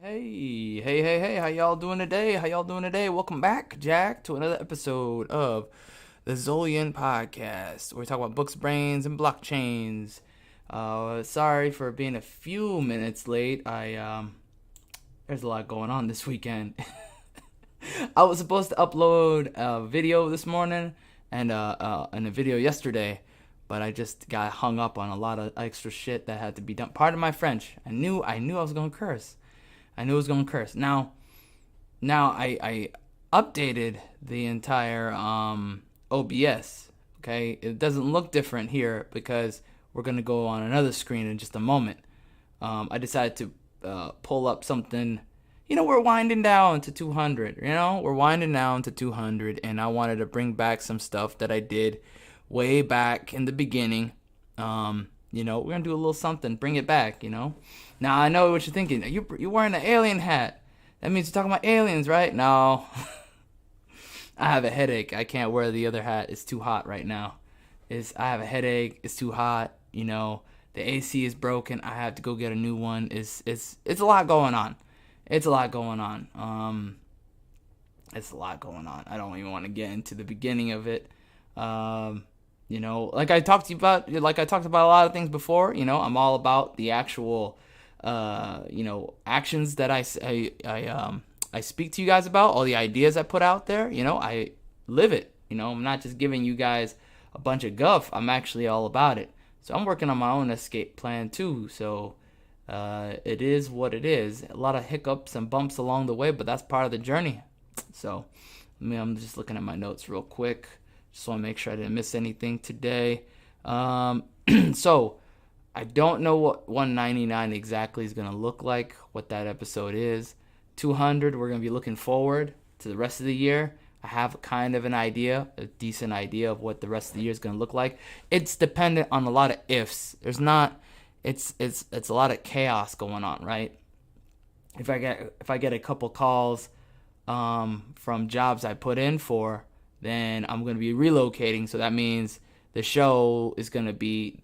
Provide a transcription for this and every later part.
Hey, how y'all doing today? Welcome back, Jack, to another episode of the ZolYin podcast, where we talk about books, brains, and blockchains. Sorry for being a few minutes late. There's a lot going on this weekend. I was supposed to upload a video this morning and a video yesterday, but I just got hung up on a lot of extra shit that had to be done. Pardon my French. I knew I was gonna curse. I knew it was going to curse. Now I updated the entire OBS. Okay, it doesn't look different here because we're gonna go on another screen in just a moment. I decided to pull up something. We're winding down to 200. We're winding down to 200, and I wanted to bring back some stuff that I did way back in the beginning. We're gonna do a little something, bring it back. Now I know what you're thinking. You're wearing an alien hat. That means you're talking about aliens, right? No, I have a headache. I can't wear the other hat. It's too hot right now. I have a headache. It's too hot. The AC is broken. I have to go get a new one. It's a lot going on. It's a lot going on. It's a lot going on. I don't even want to get into the beginning of it. Like I talked about a lot of things before. I'm all about the actual, actions that I speak to you guys about, all the ideas I put out there. I live it. I'm not just giving you guys a bunch of guff. I'm actually all about it. So I'm working on my own escape plan too. So it is what it is. A lot of hiccups and bumps along the way, but that's part of the journey. So I'm just looking at my notes real quick. Just want to make sure I didn't miss anything today. So I don't know what 199 exactly is going to look like, what that episode is. 200, we're going to be looking forward to the rest of the year. I have kind of an idea, a decent idea of what the rest of the year is going to look like. It's dependent on a lot of ifs. It's a lot of chaos going on, right? If I get a couple calls from jobs I put in for, then I'm going to be relocating. So that means the show is going to be,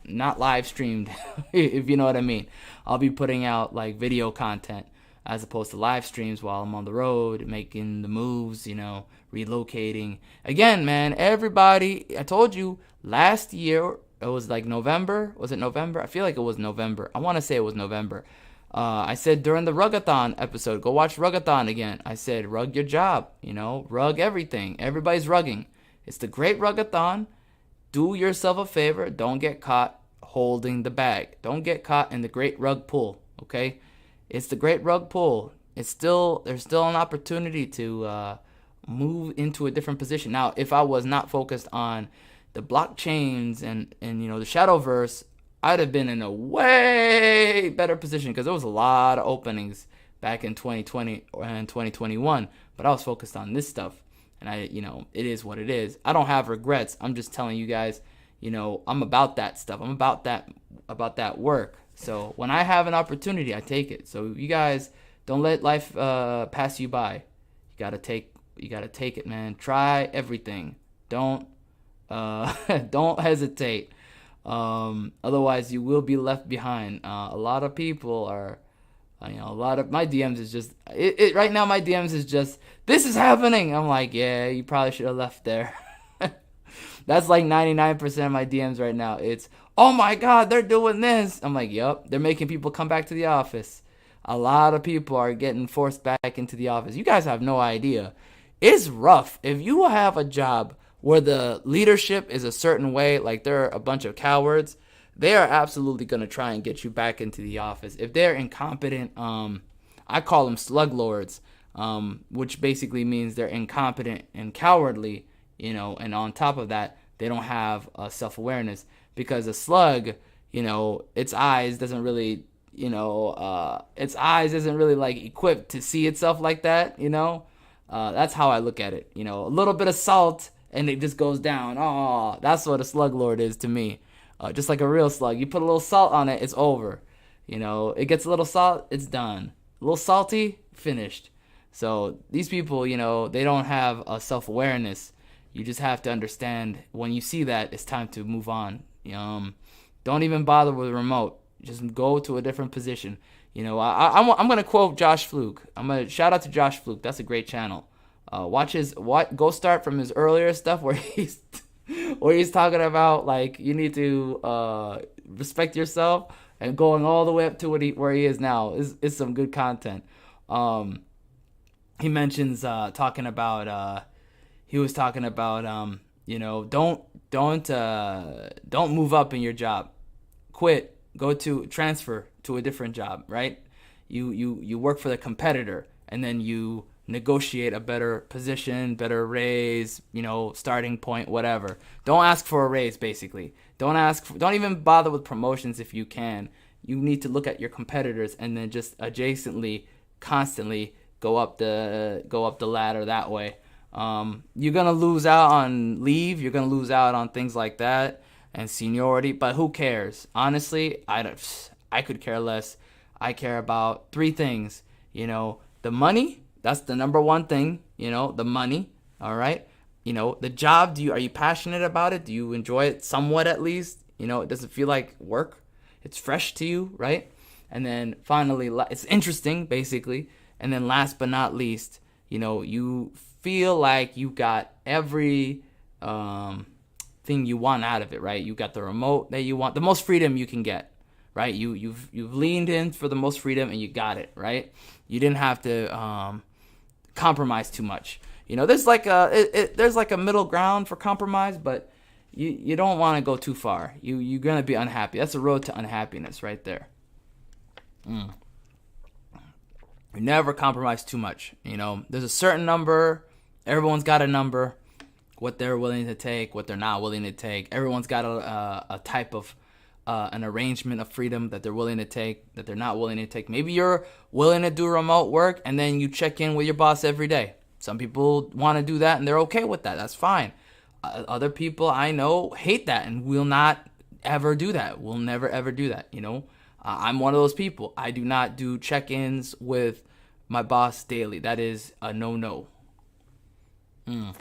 not live streamed, if you know what I mean. I'll be putting out like video content as opposed to live streams while I'm on the road, making the moves, relocating. Again, man, everybody, I told you last year, it was like November. Was it November? I feel like it was November. I want to say it was November. I said during the Rugathon episode, go watch Rugathon again. I said, rug your job, rug everything. Everybody's rugging. It's the great Rugathon. Do yourself a favor. Don't get caught holding the bag. Don't get caught in the great rug pull, okay? It's the great rug pull. There's still an opportunity to move into a different position. Now, if I was not focused on the blockchains and the Shadowverse, I'd have been in a way better position because there was a lot of openings back in 2020 and 2021, but I was focused on this stuff, and it is what it is. I don't have regrets. I'm just telling you guys, I'm about that stuff. I'm about that work. So when I have an opportunity, I take it. So you guys don't let life pass you by. You gotta take it, man. Try everything. Don't don't hesitate. Otherwise you will be left behind. A lot of people are, a lot of my DMs is just it right now. My DMs is just, this is happening. I'm like, yeah, you probably should have left there. That's like 99% of my DMs right now. It's, oh my God, they're doing this. I'm like, yep, they're making people come back to the office. A lot of people are getting forced back into the office. You guys have no idea. It's rough. If you have a job where the leadership is a certain way, like they're a bunch of cowards, they are absolutely going to try and get you back into the office. If they're incompetent, I call them slug lords, which basically means they're incompetent and cowardly, and on top of that, they don't have self-awareness, because a slug, its eyes isn't really like equipped to see itself like that, that's how I look at it. A little bit of salt and it just goes down. Oh, that's what a slug lord is to me. Just like a real slug. You put a little salt on it, it's over. It gets a little salt, it's done. A little salty, finished. So these people, they don't have a self-awareness. You just have to understand when you see that, it's time to move on. Don't even bother with the remote. Just go to a different position. I'm gonna quote Josh Fluke. I'm gonna shout out to Josh Fluke. That's a great channel. Go start from his earlier stuff where he's talking about like you need to respect yourself, and going all the way up to where he is now is some good content. He mentions talking about he was talking about don't move up in your job. Quit. Go to transfer to a different job, right? You work for the competitor, and then you negotiate a better position, better raise, starting point, whatever. Don't ask for a raise, basically. Don't even bother with promotions if you can. You need to look at your competitors and then just adjacently, constantly go up the ladder that way. You're gonna lose out on leave. You're gonna lose out on things like that and seniority. But who cares? Honestly, I could care less. I care about 3 things. The money. That's the number one thing. The money. All right. The job. Are you passionate about it? Do you enjoy it somewhat at least? Does it feel like work? It's fresh to you, right? And then finally, it's interesting, basically. And then last but not least, you feel like you got every thing you want out of it, right? You got the remote that you want, the most freedom you can get, right? You've leaned in for the most freedom and you got it, right? You didn't have to compromise too much. There's like a middle ground for compromise, but you don't want to go too far. You're gonna be unhappy. That's a road to unhappiness right there. You never compromise too much. There's a certain number. Everyone's got a number. What they're willing to take, what they're not willing to take. Everyone's got a type of an arrangement of freedom that they're willing to take, that they're not willing to take. Maybe you're willing to do remote work and then you check in with your boss every day. Some people want to do that and they're okay with that. That's fine. Other people I know hate that and will not ever do that. Will never ever do that. I'm one of those people. I do not do check-ins with my boss daily. That is a no-no. If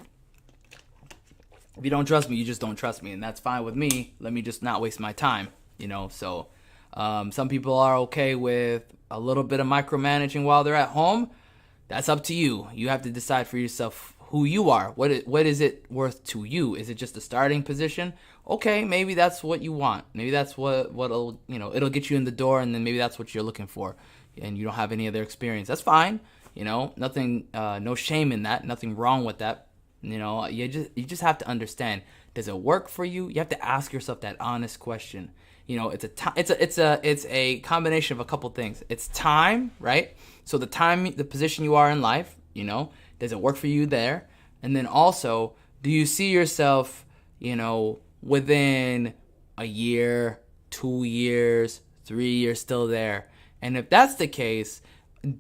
you don't trust me, you just don't trust me, and that's fine with me. Let me just not waste my time. So some people are okay with a little bit of micromanaging while they're at home. That's up to you. You have to decide for yourself who you are. What is it worth to you? Is it just a starting position? Okay, maybe that's what you want. Maybe that's what'll it'll get you in the door, and then maybe that's what you're looking for, and you don't have any other experience. That's fine. Nothing, no shame in that. Nothing wrong with that. You just have to understand. Does it work for you? You have to ask yourself that honest question. It's a combination of a couple things. It's time, right? So the position you are in life, does it work for you there? And then also, do you see yourself, within a year, 2 years, 3 years still there? And if that's the case,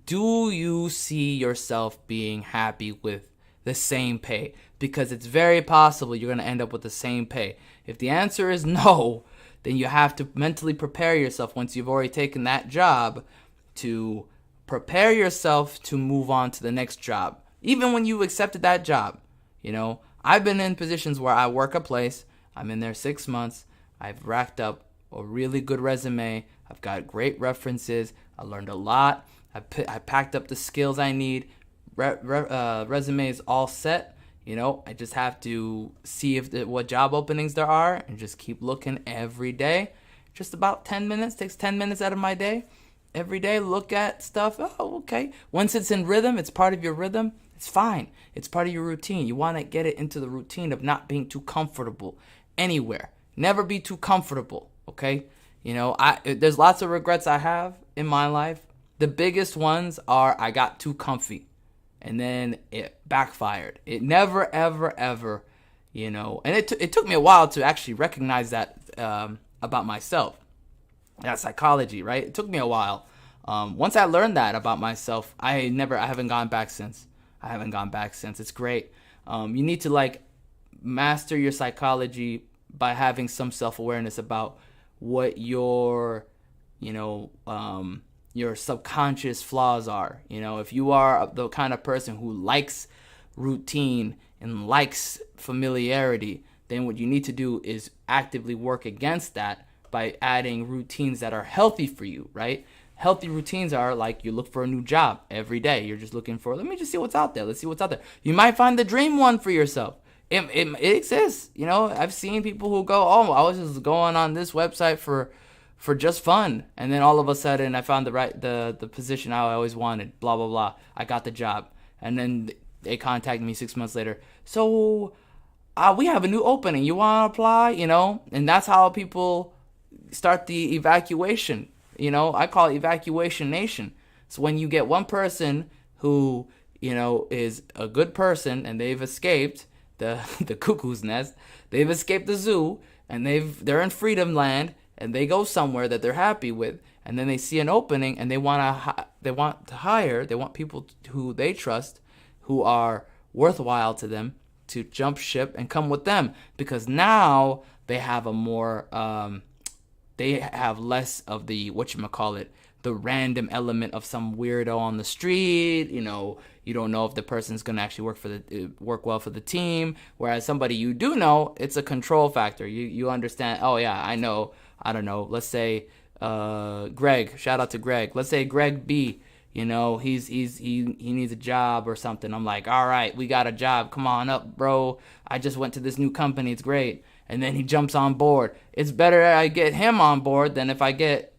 do you see yourself being happy with the same pay? Because it's very possible you're going to end up with the same pay. If the answer is no, then you have to mentally prepare yourself once you've already taken that job to prepare yourself to move on to the next job. Even when you accepted that job, I've been in positions where I work a place, I'm in there 6 months, I've racked up a really good resume, I've got great references, I learned a lot, I packed up the skills I need, resume is all set, I just have to see what job openings there are and just keep looking every day. Just about 10 minutes, takes 10 minutes out of my day. Every day, look at stuff. Oh, okay. Once it's in rhythm, it's part of your rhythm, it's fine. It's part of your routine. You want to get it into the routine of not being too comfortable anywhere. Never be too comfortable, okay? There's lots of regrets I have in my life. The biggest ones are I got too comfy, and then it backfired. It never, ever, ever, and it took me a while to actually recognize that about myself. That's psychology, right? It took me a while. Once I learned that about myself, I haven't gone back since. It's great. You need to master your psychology by having some self-awareness about what your subconscious flaws are. If you are the kind of person who likes routine and likes familiarity, then what you need to do is actively work against that by adding routines that are healthy for you, right? Healthy routines are like you look for a new job every day. You're just looking for, let me just see what's out there. Let's see what's out there. You might find the dream one for yourself. It exists. I've seen people who go, oh, I was just going on this website for just fun, and then all of a sudden I found the position I always wanted. Blah blah blah. I got the job, and then they contacted me 6 months later. So we have a new opening. You want to apply? And that's how people start the evacuation. I call it evacuation nation. So when you get one person who is a good person and they've escaped the cuckoo's nest, they've escaped the zoo, and they're in freedom land, and they go somewhere that they're happy with, and then they see an opening and they want people who they trust, who are worthwhile to them, to jump ship and come with them, because now they have they have less of the the random element of some weirdo on the street. You don't know if the person's gonna actually work well for the team. Whereas somebody you do know, it's a control factor. You understand. Oh yeah, I know. I don't know. Let's say Greg. Shout out to Greg. Let's say Greg B. He needs a job or something. I'm like, all right, we got a job. Come on up, bro. I just went to this new company. It's great. And then he jumps on board. It's better I get him on board than if I get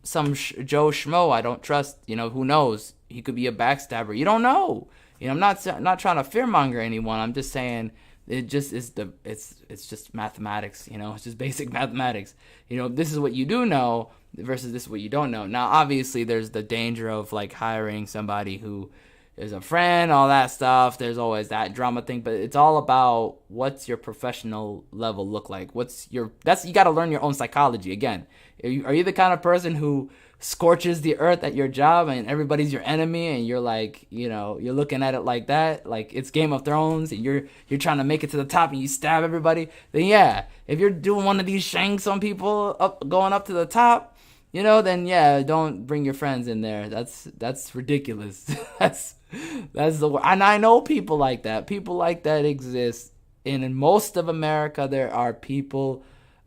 some Joe Schmo I don't trust. Who knows? He could be a backstabber. You don't know. I'm not trying to fearmonger anyone. I'm just saying it just is it's just mathematics. It's just basic mathematics. This is what you do know versus this is what you don't know. Now, obviously, there's the danger of like hiring somebody who is a friend, all that stuff. There's always that drama thing, but it's all about what's your professional level look like. You got to learn your own psychology. Again, are you the kind of person who scorches the earth at your job and everybody's your enemy, and you're like, you're looking at it like that, like it's Game of Thrones, and you're trying to make it to the top and you stab everybody? Then yeah, if you're doing one of these shanks on people going up to the top, then yeah, don't bring your friends in there. That's ridiculous. that's and I know people like that. People like that exist. And in most of America, there are people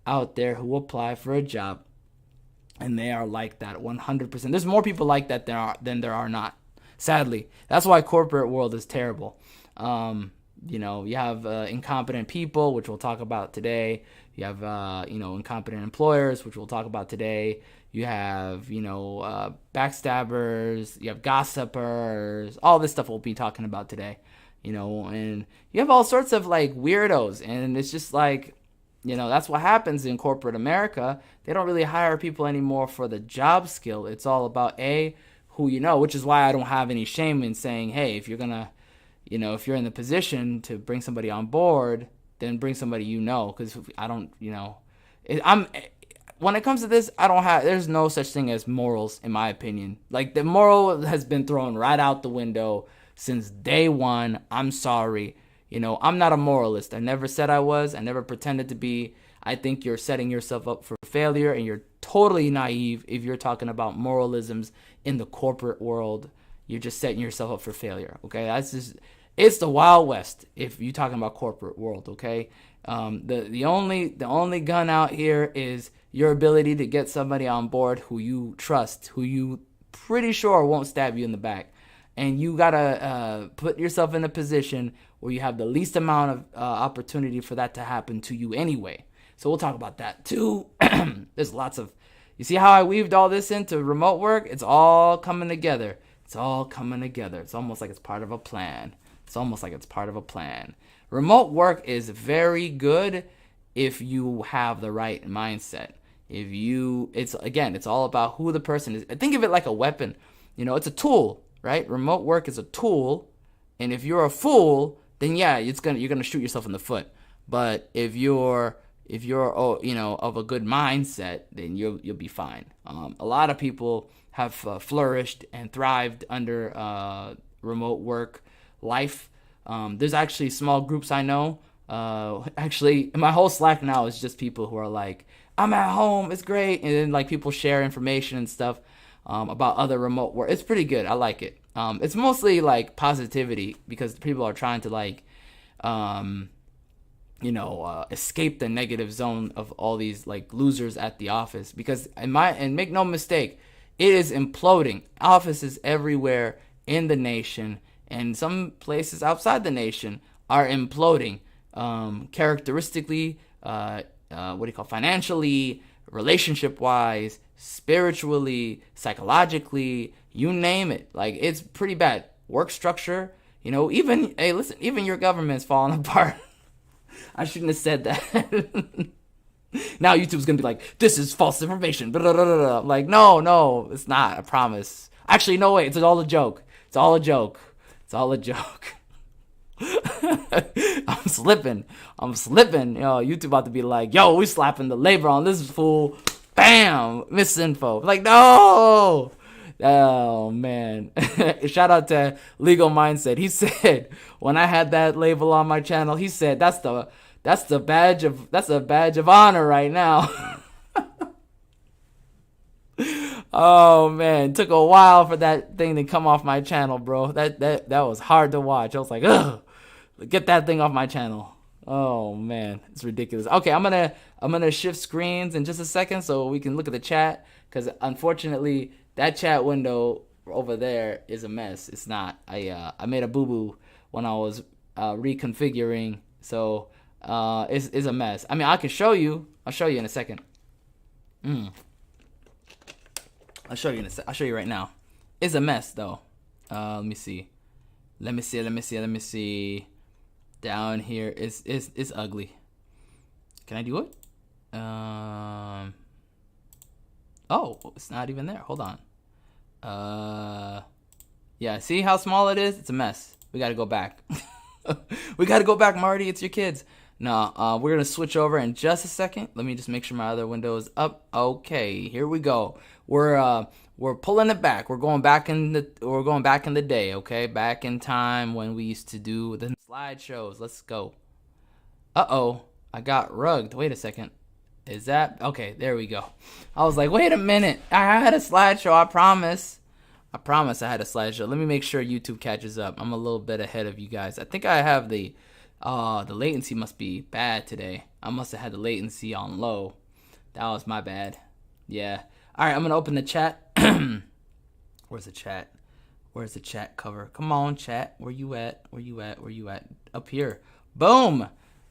out there who apply for a job, and they are like that 100%. There's more people like that than there are not. Sadly, that's why corporate world is terrible. You have incompetent people, which we'll talk about today. You have incompetent employers, which we'll talk about today. You have backstabbers. You have gossipers. All this stuff we'll be talking about today. And you have all sorts of like weirdos, and it's just like, that's what happens in corporate America. They don't really hire people anymore for the job skill. It's all about who which is why I don't have any shame in saying, hey, if you're gonna, if you're in the position to bring somebody on board, then bring somebody because I don't, when it comes to this, there's no such thing as morals, in my opinion. Like, the moral has been thrown right out the window since day one. I'm sorry. I'm not a moralist. I never said I was. I never pretended to be. I think you're setting yourself up for failure, and you're totally naive if you're talking about moralisms in the corporate world. You're just setting yourself up for failure, okay? It's the Wild West if you're talking about corporate world, okay? The only gun out here is your ability to get somebody on board who you trust, who you pretty sure won't stab you in the back. And you gotta put yourself in a position where you have the least amount of opportunity for that to happen to you anyway. So we'll talk about that too. There's lots of, you see how I weaved all this into remote work? It's all coming together. It's almost like it's part of a plan. Remote work is very good if you have the right mindset. It's all about who the person is. Think of it like a weapon. It's a tool, right? Remote work is a tool, and if you're a fool, then yeah, you're gonna shoot yourself in the foot. But if you're of a good mindset, then you'll be fine. A lot of people have flourished and thrived under remote work life. There's actually small groups I know. Actually, my whole Slack now is just people who are like, I'm at home, it's great, and then like people share information and stuff about other remote work. It's pretty good. I like it. It's mostly like positivity because people are trying to like escape the negative zone of all these like losers at the office. Because and make no mistake, it is imploding. Offices everywhere in the nation and some places outside the nation are imploding. Characteristically, financially, relationship wise, spiritually, psychologically, you name it. Like, it's pretty bad. Work structure, even, hey, listen, even your government's falling apart. I shouldn't have said that. Now YouTube's gonna be like, this is false information. Like, no, it's not. I promise. Actually, no, wait. It's all a joke. It's all a joke. It's all a joke. I'm slipping. YouTube about to be like, yo, we slapping the labor on this fool. Bam! Misinfo. Like, no! Oh, man. Shout out to Legal Mindset. He said, when I had that label on my channel, he said, that's a badge of honor right now. Oh, man. It took a while for that thing to come off my channel, bro. That was hard to watch. I was like, ugh, get that thing off my channel. Oh, man. It's ridiculous. Okay, I'm gonna shift screens in just a second so we can look at the chat, because unfortunately that chat window over there is a mess. It's not. I made a boo-boo when I was reconfiguring, so it's a mess. I mean, I can show you. I'll show you in a second. I'll show you right now. It's a mess though. Let me see. Down here, it's ugly. Can I do it? Oh, it's not even there. Hold on. Yeah, see how small it is? It's a mess. We gotta go back. We gotta go back, Marty. It's your kids. No, we're gonna switch over in just a second. Let me just make sure my other window is up. Okay, here we go. We're pulling it back. We're going back in the day. Okay, back in time when we used to do the slideshows. Let's go. Uh-oh, I got rugged. Wait a second. Is that okay? There we go. I was like, wait a minute. I had a slideshow. I promise I had a slideshow. Let me make sure YouTube catches up. I'm a little bit ahead of you guys. I think I have the latency must be bad today. I must have had the latency on low. That was my bad. Yeah. All right, I'm gonna open the chat. Where's the chat? Where's the chat cover? Come on, chat. Where you at? Up here. Boom.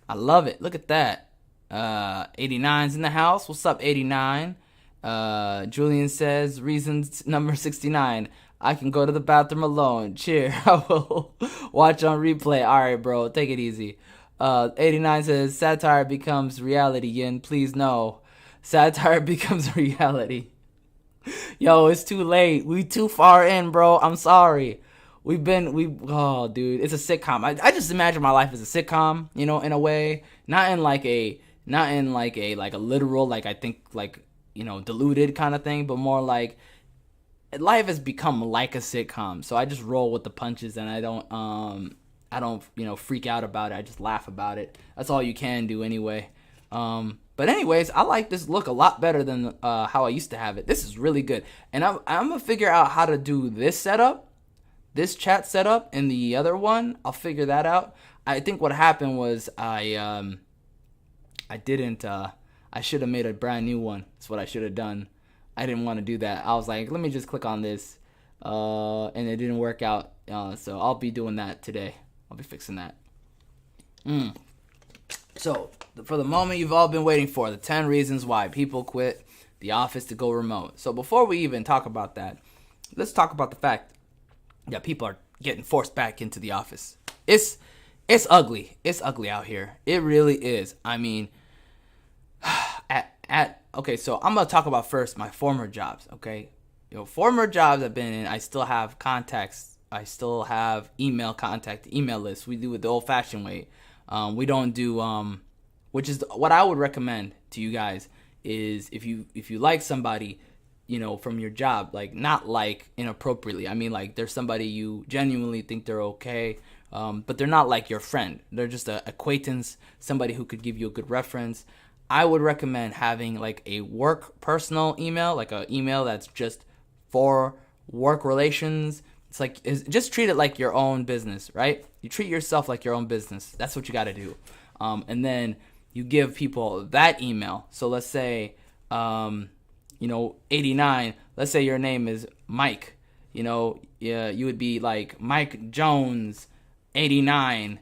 I love it. Look at that. 89's in the house. What's up, 89? Julian says, reasons number 69. I can go to the bathroom alone. Cheer. I will watch on replay. All right, bro. Take it easy. 89 says, satire becomes reality, Yin. Please no. Satire becomes reality. Yo, it's too late. We too far in, bro. I'm sorry. Oh, dude, it's a sitcom. I just imagine my life as a sitcom, in a way. Not in like a literal, like, I think, like, diluted kind of thing, but more like life has become like a sitcom. So I just roll with the punches, and I don't freak out about it. I just laugh about it. That's all you can do anyway. But anyways, I like this look a lot better than how I used to have it. This is really good. And I'm going to figure out how to do this setup, this chat setup, and the other one. I'll figure that out. I think what happened was I should have made a brand new one. That's what I should have done. I didn't want to do that. I was like, let me just click on this. And it didn't work out. So I'll be doing that today. I'll be fixing that. So, for the moment you've all been waiting for, the 10 reasons why people quit the office to go remote. So before we even talk about that, let's talk about the fact that people are getting forced back into the office. It's ugly. It's ugly out here. It really is. I mean, okay, so I'm going to talk about first my former jobs, okay? Former jobs I've been in, I still have contacts. I still have email lists. We do it the old-fashioned way. We don't do, which is what I would recommend to you guys, is if you like somebody, from your job, like, not like inappropriately. I mean, like, there's somebody you genuinely think they're okay, but they're not like your friend. They're just an acquaintance, somebody who could give you a good reference. I would recommend having like a work personal email, like an email that's just for work relations. Just treat it like your own business, right? You treat yourself like your own business. That's what you got to do. and then you give people that email. So let's say, 89. Let's say your name is Mike. Yeah, you would be like Mike Jones, 89,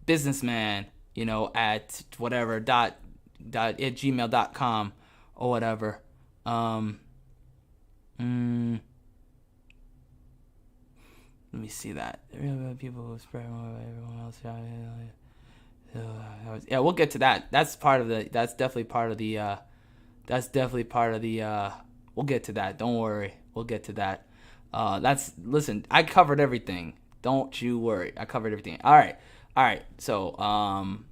businessman. At whatever dot at gmail.com or whatever. Let me see that. People who spread everyone else. Yeah, we'll get to that. That's definitely part of the. We'll get to that. Don't worry. We'll get to that. Listen, I covered everything. Don't you worry. I covered everything. All right. So,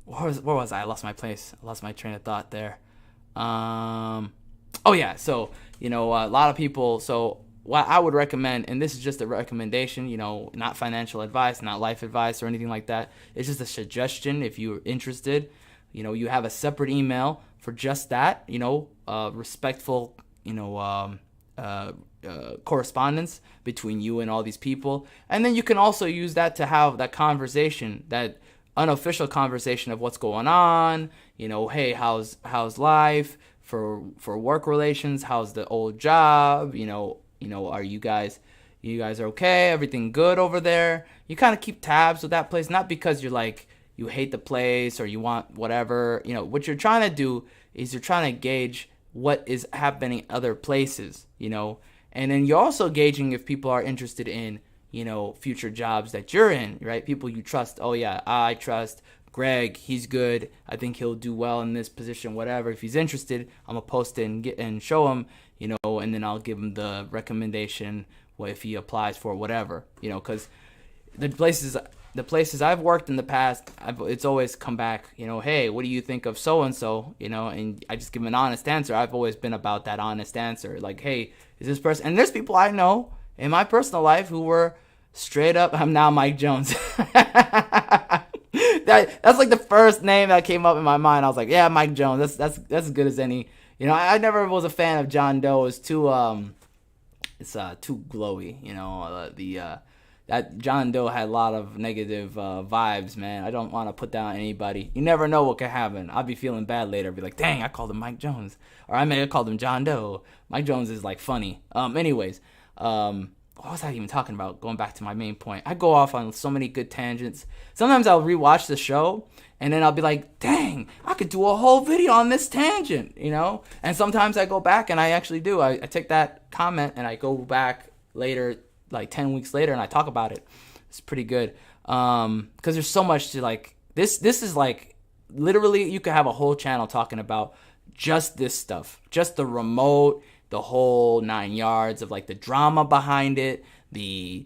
where was I? I lost my place. I lost my train of thought there. Oh yeah. So, a lot of people. So, what I would recommend, and this is just a recommendation, not financial advice, not life advice or anything like that. It's just a suggestion. If you're interested, you have a separate email for just that. Respectful, correspondence between you and all these people, and then you can also use that to have that conversation, that unofficial conversation of what's going on. Hey, how's life for work relations? How's the old job? Are you guys are okay? Everything good over there? You kind of keep tabs with that place, not because you're like you hate the place or you want whatever. What you're trying to do is you're trying to gauge what is happening other places, and then you're also gauging if people are interested in, future jobs that you're in, right? People you trust. Oh yeah, I trust Greg. He's good. I think he'll do well in this position, whatever. If he's interested, I'm gonna post it and show him, and then I'll give him the recommendation if he applies for whatever, because the places I've worked in the past, it's always come back, hey, what do you think of so-and-so, and I just give an honest answer. I've always been about that honest answer. Like, hey, is this person, and there's people I know in my personal life who were straight up, I'm now Mike Jones. That's like the first name that came up in my mind. I was like, yeah, Mike Jones, that's as good as any. I never was a fan of John Doe. It's too glowy, that John Doe had a lot of negative vibes, man. I don't want to put down anybody. You never know what could happen. I'll be feeling bad later. I'll be like, dang, I called him Mike Jones. Or I may have called him John Doe. Mike Jones is like funny. Anyways, what was I even talking about? Going back to my main point. I go off on so many good tangents. Sometimes I'll rewatch the show and then I'll be like, dang, I could do a whole video on this tangent, And sometimes I go back and I actually do. I take that comment and I go back later, like 10 weeks later, and I talk about it. It's pretty good. Because there's so much to like, this is like, literally you could have a whole channel talking about just this stuff, just the remote, the whole 9 yards of like the drama behind it, the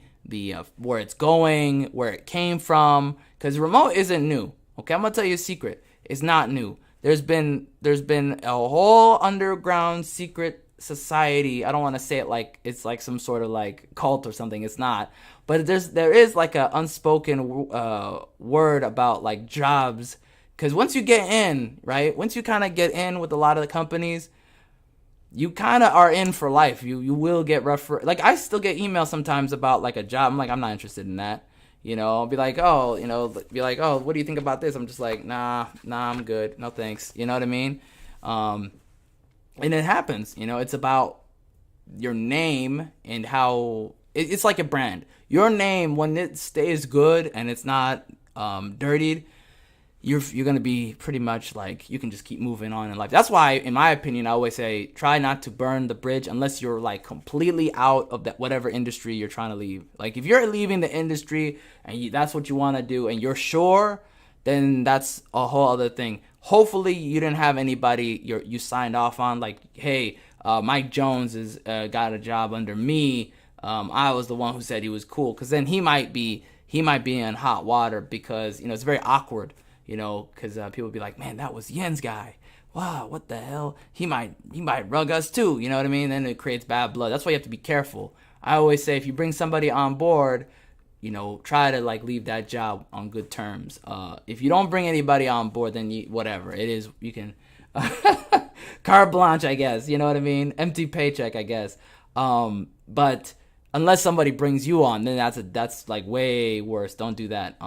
where it's going, where it came from. Because remote isn't new. Okay, I'm gonna tell you a secret. It's not new. There's been a whole underground secret society. I don't want to say it like it's like some sort of like cult or something. It's not. But there is like a unspoken word about like jobs. Because once you get in, right? Once you kind of get in with a lot of the companies, you kind of are in for life. You will get like I still get emails sometimes about like a job. I'm like, I'm not interested in that. I'll be like, oh, what do you think about this? I'm just like, nah, I'm good. No thanks. You know what I mean? And it happens. It's about your name and how it's like a brand. Your name, when it stays good and it's not dirtied, you're going to be pretty much like, you can just keep moving on in life. That's why, in my opinion, I always say, try not to burn the bridge unless you're like completely out of that whatever industry you're trying to leave. Like if you're leaving the industry and that's what you want to do and you're sure, then that's a whole other thing. Hopefully you didn't have anybody you signed off on like, hey, Mike Jones has got a job under me. I was the one who said he was cool, because then he might be in hot water, because it's very awkward. Because people be like, man, that was Yen's guy. Wow, what the hell? He might rug us too. You know what I mean? Then it creates bad blood. That's why you have to be careful. I always say, if you bring somebody on board, try to like leave that job on good terms. If you don't bring anybody on board, then whatever it is, you can carte blanche, I guess. You know what I mean? Empty paycheck, I guess. But unless somebody brings you on, then that's like way worse. Don't do that.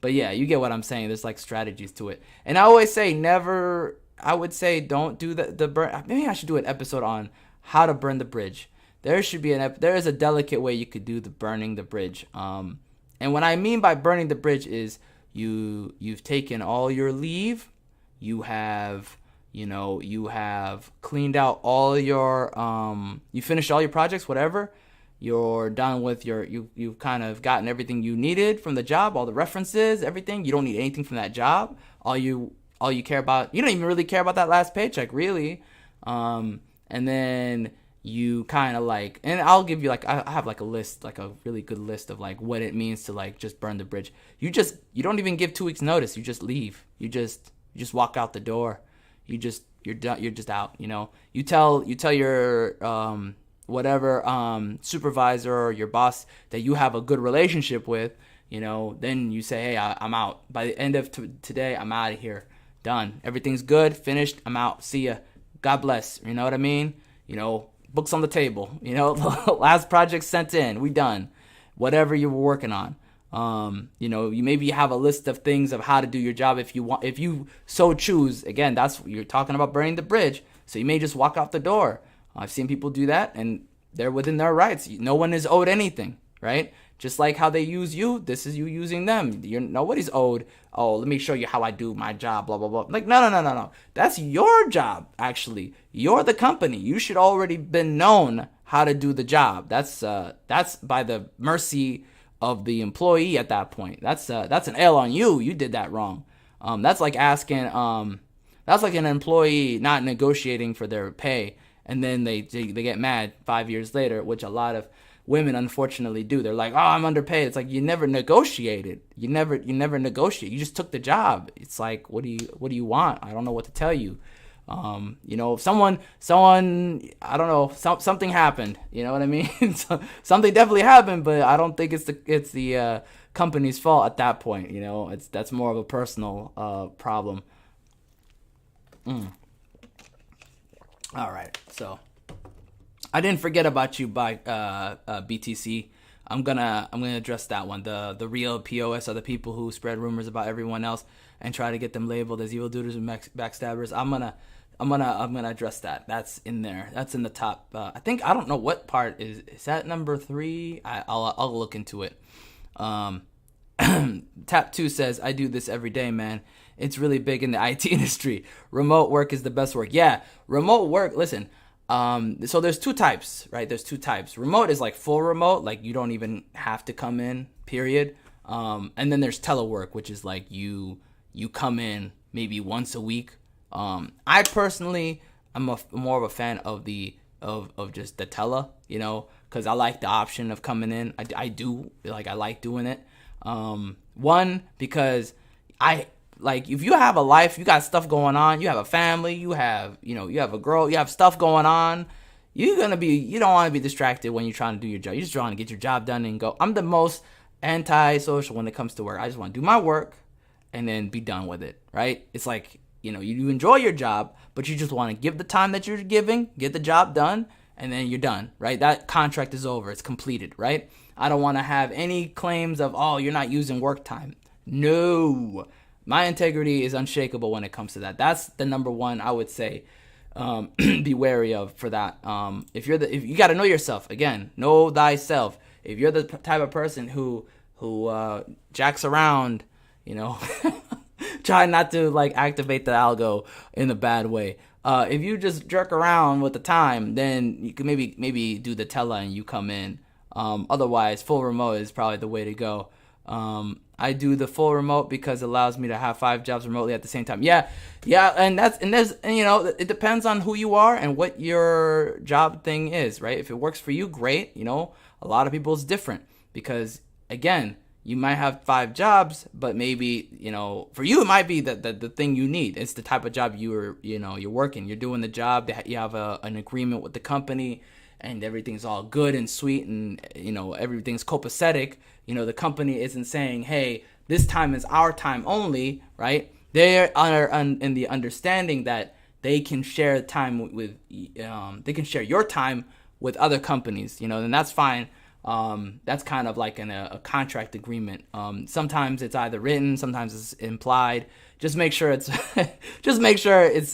But yeah, you get what I'm saying. There's like strategies to it. And I always say never, I would say don't do the burn. Maybe I should do an episode on how to burn the bridge. There should be there is a delicate way you could do the burning the bridge. And what I mean by burning the bridge is you've taken all your leave, you have you have cleaned out all your you finished all your projects, whatever. You're done with you've kind of gotten everything you needed from the job, all the references, everything. You don't need anything from that job. All you care about, you don't even really care about that last paycheck, really. And then you kind of like, and I'll give you like, I have like a list, like a really good list of like what it means to like just burn the bridge. You don't even give 2 weeks notice. You just leave. You just walk out the door. You're done. You're just out. You tell your whatever supervisor or your boss that you have a good relationship with. Then you say, hey, I'm out. By the end of today, I'm out of here. Done. Everything's good. Finished. I'm out. See ya. God bless. You know what I mean? Books on the table. Last project sent in. We done. Whatever you were working on. You maybe have a list of things of how to do your job if you so choose. Again, that's you're talking about burning the bridge. So you may just walk out the door. I've seen people do that, and they're within their rights. No one is owed anything, right? Just like how they use you, this is you using them. Nobody's owed, oh, let me show you how I do my job, blah, blah, blah. Like, no. That's your job, actually. You're the company. You should already been known how to do the job. That's by the mercy of the employee at that point. That's an L on you. You did that wrong. That's like asking, that's like an employee not negotiating for their pay. And then they get mad 5 years later, which a lot of women unfortunately do. They're like, "Oh, I'm underpaid." It's like you never negotiated. You never negotiate. You just took the job. It's like, what do you want? I don't know what to tell you. If someone, I don't know, something happened. You know what I mean? Something definitely happened, but I don't think it's the company's fault at that point. That's more of a personal problem. All right, so I didn't forget about you by BTC. I'm gonna address that one. The real POS are the people who spread rumors about everyone else and try to get them labeled as evildoers and backstabbers. I'm gonna address that. That's in there. That's in the top. I don't know what part is that number 3. I'll look into it. Tap 2 says, I do this every day, man. It's really big in the IT industry. Remote work is the best work. Yeah, remote work. Listen, so there's 2 types, right? There's 2 types. Remote is like full remote, like you don't even have to come in, period. And then there's telework, which is like you come in maybe once a week. I personally, I'm more of a fan of just the tele, because I like the option of coming in. I do, like, I like doing it. One, because like, if you have a life, you got stuff going on, you have a family, you have a girl, you have stuff going on, you don't want to be distracted when you're trying to do your job. You're just trying to get your job done and go. I'm the most anti-social when it comes to work. I just want to do my work and then be done with it, right? It's like, you enjoy your job, but you just want to give the time that you're giving, get the job done, and then you're done, right? That contract is over. It's completed, right? I don't want to have any claims of, oh, you're not using work time. No. My integrity is unshakable when it comes to that. That's the number one, I would say, be wary of for that. If you got to know yourself. Again, know thyself. If you're the type of person who jacks around, try not to like activate the algo in a bad way. If you just jerk around with the time, then you can maybe do the tele and you come in. Otherwise, full remote is probably the way to go. I do the full remote because it allows me to have 5 jobs remotely at the same time. Yeah, and it depends on who you are and what your job thing is, right? If it works for you, great. A lot of people it's different because, again, you might have 5 jobs, but maybe, for you it might be the thing you need. It's the type of job you're working. You're doing the job. You have an agreement with the company, and everything's all good and sweet, and everything's copacetic. The company isn't saying, hey, this time is our time only, right? They're in the understanding that they can share time with they can share your time with other companies, and that's fine. That's kind of like a contract agreement. Sometimes it's either written, sometimes it's implied. Just make sure it's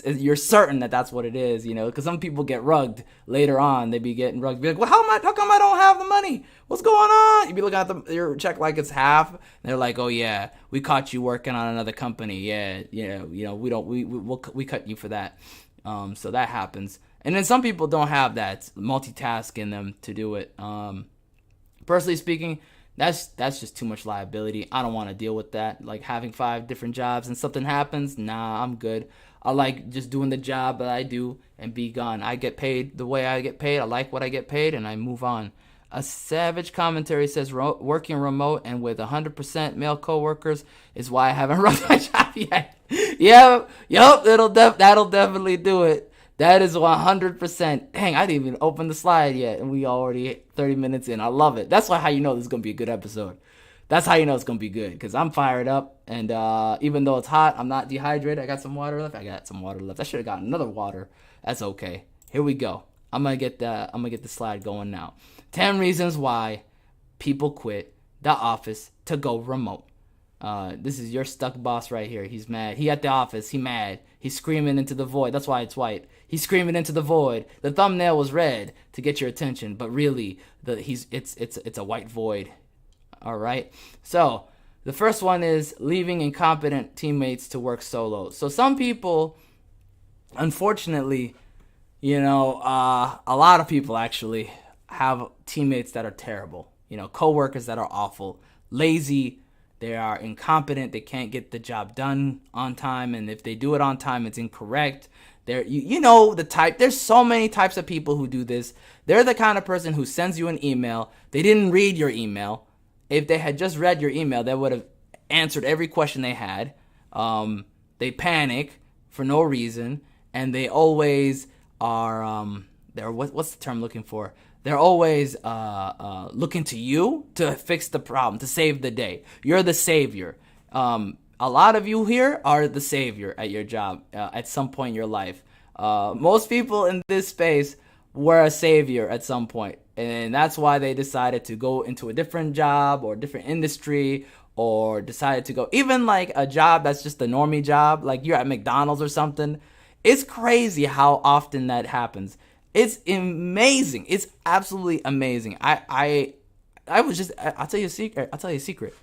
you're certain that that's what it is, because some people get rugged later on. They be getting rugged, be like, well, how come I don't have the money? What's going on? You be looking at your check like it's half, and they're like, oh yeah, we caught you working on another company. Yeah, we cut you for that. So that happens. And then some people don't have that multitask in them to do it. Personally speaking, that's just too much liability. I don't want to deal with that. Like having 5 different jobs and something happens, nah, I'm good. I like just doing the job that I do and be gone. I get paid the way I get paid. I like what I get paid, and I move on. A savage commentary says working remote and with 100% male coworkers is why I haven't run my job yet. Yep, that'll definitely do it. That is 100%. Dang, I didn't even open the slide yet, and we already 30 minutes in. I love it. That's how you know this is going to be a good episode. That's how you know it's going to be good, because I'm fired up, and even though it's hot, I'm not dehydrated. I got some water left. I should have gotten another water. That's okay. Here we go. I'm going to get the slide going now. 10 reasons why people quit the office to go remote. This is your stuck boss right here. He's mad. He at the office. He mad. He's screaming into the void. That's why it's white. He's screaming into the void. The thumbnail was red to get your attention, but really, it's a white void. All right. So the first one is leaving incompetent teammates to work solo. So some people, unfortunately, a lot of people actually have teammates that are terrible. Coworkers that are awful, lazy. They are incompetent. They can't get the job done on time. And if they do it on time, it's incorrect. The type. There's so many types of people who do this. They're the kind of person who sends you an email. They didn't read your email. If they had just read your email, they would have answered every question they had. They panic for no reason. And they always are, what's the term I'm looking for? They're always looking to you to fix the problem, to save the day. You're the savior. A lot of you here are the savior at your job at some point in your life. Most people in this space were a savior at some point, and that's why they decided to go into a different job or a different industry, or decided to go even like a job that's just a normie job, like you're at McDonald's or something. It's crazy how often that happens. It's amazing. It's absolutely amazing. I'll tell you a secret.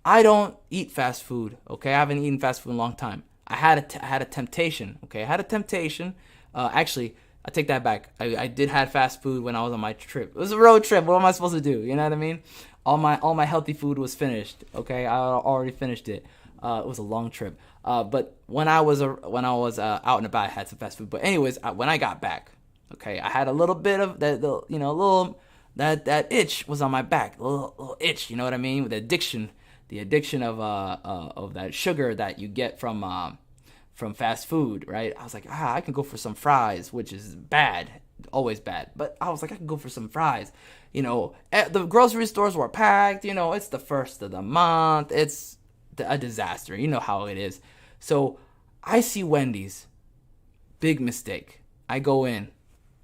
I don't eat fast food. Okay, I haven't eaten fast food in a long time. I had a temptation. Okay, I had a temptation. Actually, I take that back. I did have fast food when I was on my trip. It was a road trip. What am I supposed to do? You know what I mean? All my healthy food was finished. Okay, I already finished it. It was a long trip. But when I was out and about, I had some fast food. But anyways, when I got back, okay, I had a little bit of that itch was on my back, a little itch. You know what I mean? With the addiction of that sugar that you get from fast food, right? I was like, I can go for some fries, which is bad, always bad. But I was like, I can go for some fries. The grocery stores were packed. It's the first of the month. It's a disaster. You know how it is. So I see Wendy's. Big mistake. I go in.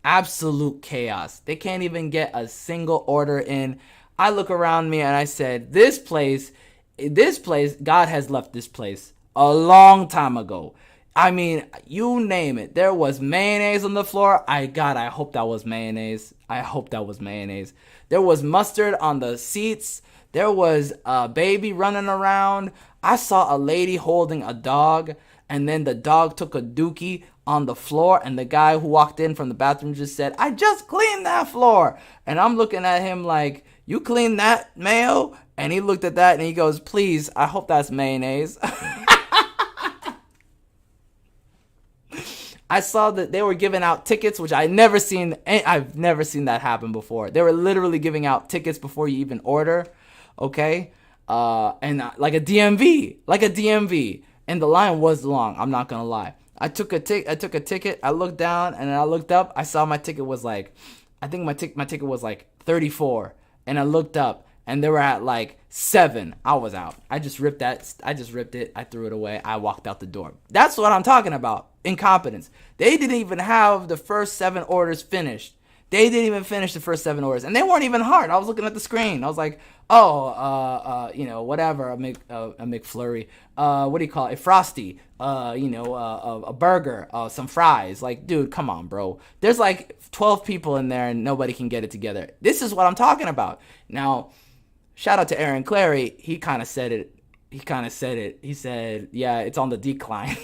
Absolute chaos. They can't even get a single order in. I look around me and I said, this place, God has left this place a long time ago. I mean, you name it. There was mayonnaise on the floor. I hope that was mayonnaise. There was mustard on the seats. There was a baby running around. I saw a lady holding a dog, and then the dog took a dookie on the floor, and the guy who walked in from the bathroom just said, I just cleaned that floor. And I'm looking at him like, you cleaned that, mayo? And he looked at that and he goes, please, I hope that's mayonnaise. I saw that they were giving out tickets, which I've never seen that happen before. They were literally giving out tickets before you even order, okay? And like a DMV. And the line was long, I'm not gonna lie. I took a ticket, I looked down, and I looked up, I saw my ticket was like, I think my ticket was like 34. And I looked up, and they were at like 7. I was out. I just ripped it. I threw it away. I walked out the door. That's what I'm talking about. Incompetence. They didn't even have the first 7 orders finished. They didn't even finish the first 7 orders, and they weren't even hard. I was looking at the screen. I was like, oh, whatever, a McFlurry. What do you call it? A Frosty. A burger. Some fries. Like, dude, come on, bro. There's like 12 people in there, and nobody can get it together. This is what I'm talking about. Now, shout out to Aaron Clary. He kind of said it. He said, yeah, it's on the decline.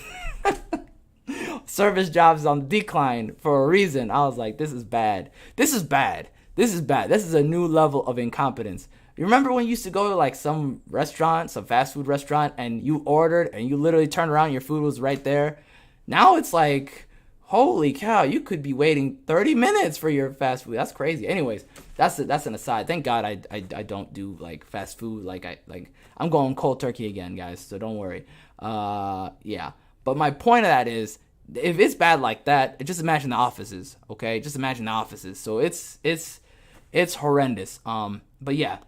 Service jobs on the decline for a reason. I was like, this is bad. This is a new level of incompetence. You remember when you used to go to like some restaurant, some fast food restaurant, and you ordered and you literally turned around and your food was right there? Now it's like, holy cow, you could be waiting 30 minutes for your fast food. That's crazy. Anyways, that's an aside. Thank God I don't do like fast food. I'm going cold turkey again, guys, so don't worry. Yeah. But my point of that is, if it's bad like that, just imagine the offices, okay? Just imagine the offices. So it's horrendous. But yeah,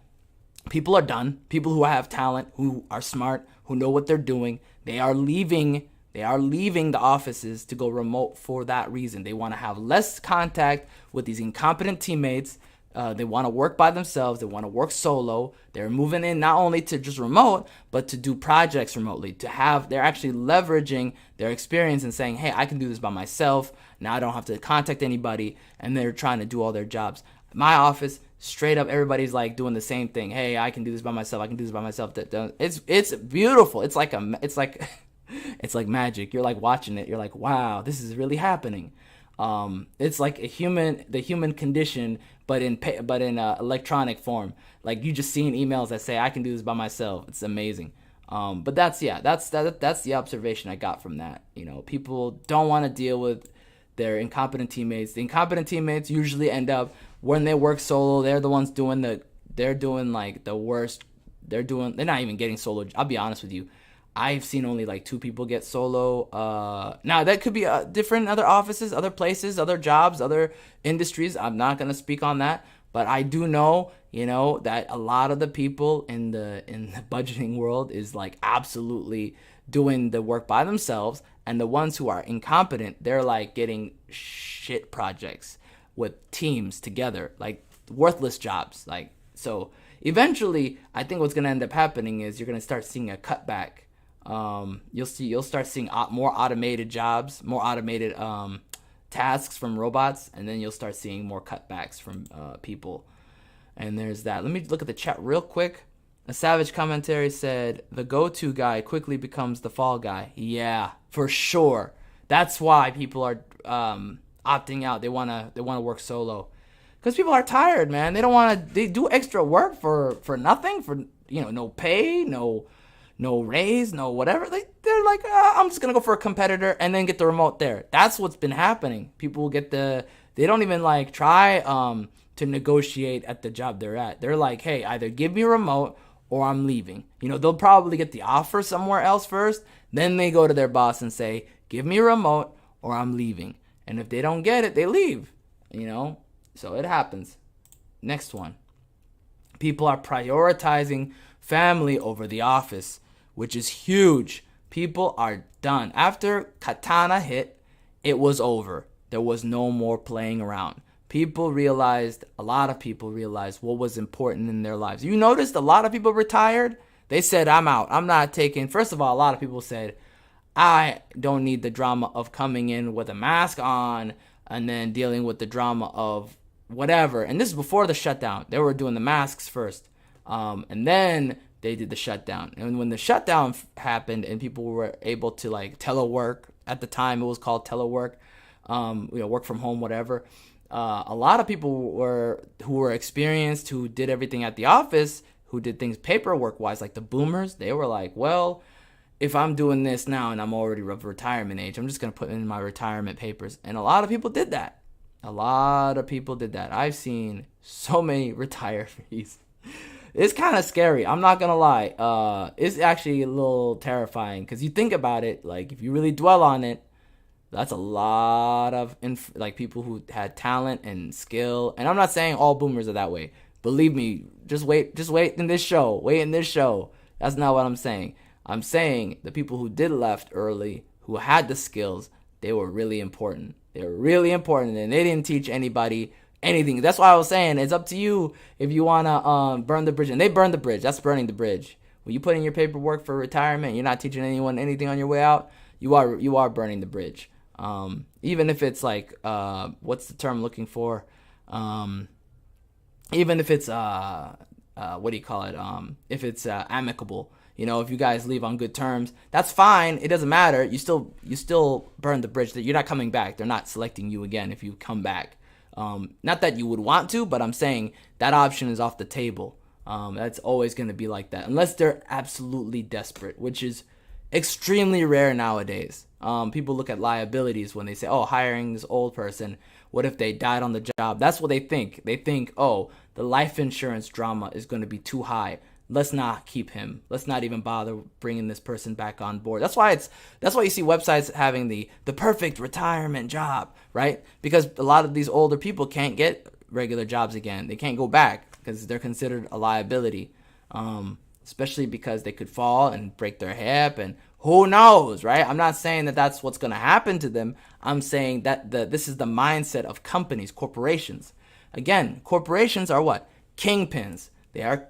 people are done. People who have talent, who are smart, who know what they're doing, they are leaving the offices to go remote for that reason. They want to have less contact with these incompetent teammates. They want to work by themselves. They want to work solo. They're moving in not only to just remote, but to do projects remotely. They're actually leveraging their experience and saying, hey, I can do this by myself. Now I don't have to contact anybody. And they're trying to do all their jobs. My office, straight up, everybody's like doing the same thing. Hey, I can do this by myself. It's beautiful. It's like magic. You're like watching it. You're like, wow, this is really happening. It's like the human condition, but in electronic form. Like, you just seeing emails that say I can do this by myself. It's amazing. But that's the observation I got from that. People don't want to deal with their incompetent teammates. The incompetent teammates usually end up, when they work solo, they're the ones doing like the worst. They're not even getting solo. I'll be honest with you. I've seen only like 2 people get solo. Now that could be different other offices, other places, other jobs, other industries. I'm not going to speak on that, but I do know, that a lot of the people in the budgeting world is like absolutely doing the work by themselves. And the ones who are incompetent, they're like getting shit projects with teams together, like worthless jobs. Like, so eventually I think what's going to end up happening is you're going to start seeing a cutback. You'll start seeing more automated jobs, more automated tasks from robots, and then you'll start seeing more cutbacks from people. And there's that. Let me look at the chat real quick. A Savage commentary said, the go-to guy quickly becomes the fall guy. Yeah, for sure. That's why people are opting out. They wanna work solo, because people are tired, man. They don't want to. They do extra work for nothing, for no pay, no raise, no whatever. They're like, I'm just gonna go for a competitor and then get the remote there. That's what's been happening. People get they don't even like try to negotiate at the job they're at. They're like, hey, either give me a remote or I'm leaving. They'll probably get the offer somewhere else first. Then they go to their boss and say, give me a remote or I'm leaving. And if they don't get it, they leave. So it happens. Next one. People are prioritizing family over the office, which is huge. People are done. After Katana hit, it was over. There was no more playing around. A lot of people realized what was important in their lives. You noticed a lot of people retired. They said, I'm out. I'm not taking. First of all, a lot of people said, I don't need the drama of coming in with a mask on and then dealing with the drama of whatever. And this is before the shutdown. They were doing the masks first. And then they did the shutdown. And when the shutdown happened and people were able to like telework, at the time it was called telework, work from home, whatever. A lot of people who were experienced, who did everything at the office, who did things paperwork wise, like the boomers, they were like, well, if I'm doing this now and I'm already of retirement age, I'm just going to put in my retirement papers. And a lot of people did that. I've seen so many retirees. It's kind of scary. I'm not going to lie. It's actually a little terrifying, because you think about it, like if you really dwell on it, that's a lot of people who had talent and skill. And I'm not saying all boomers are that way. Believe me, just wait in this show. That's not what I'm saying. I'm saying the people who did left early, who had the skills, they were really important. And they didn't teach anybody anything. That's why I was saying it's up to you if you want to burn the bridge. And they burn the bridge. That's burning the bridge. When you put in your paperwork for retirement, you're not teaching anyone anything on your way out. You are burning the bridge. Even if it's like what's the term I'm looking for? Even if it's what do you call it? If it's amicable, if you guys leave on good terms, that's fine. It doesn't matter. You still burn the bridge. That you're not coming back. They're not selecting you again if you come back. Not that you would want to, but I'm saying that option is off the table. That's always going to be like that unless they're absolutely desperate, which is extremely rare nowadays. People look at liabilities when they say, oh, hiring this old person, what if they died on the job? That's what they think. They think, oh, the life insurance drama is going to be too high. Let's not keep him. Let's not even bother bringing this person back on board. That's why you see websites having the perfect retirement job, right? Because a lot of these older people can't get regular jobs again. They can't go back because they're considered a liability, especially because they could fall and break their hip, and who knows, right? I'm not saying that that's what's going to happen to them. I'm saying that this is the mindset of companies, corporations. Again, corporations are what? Kingpins. They are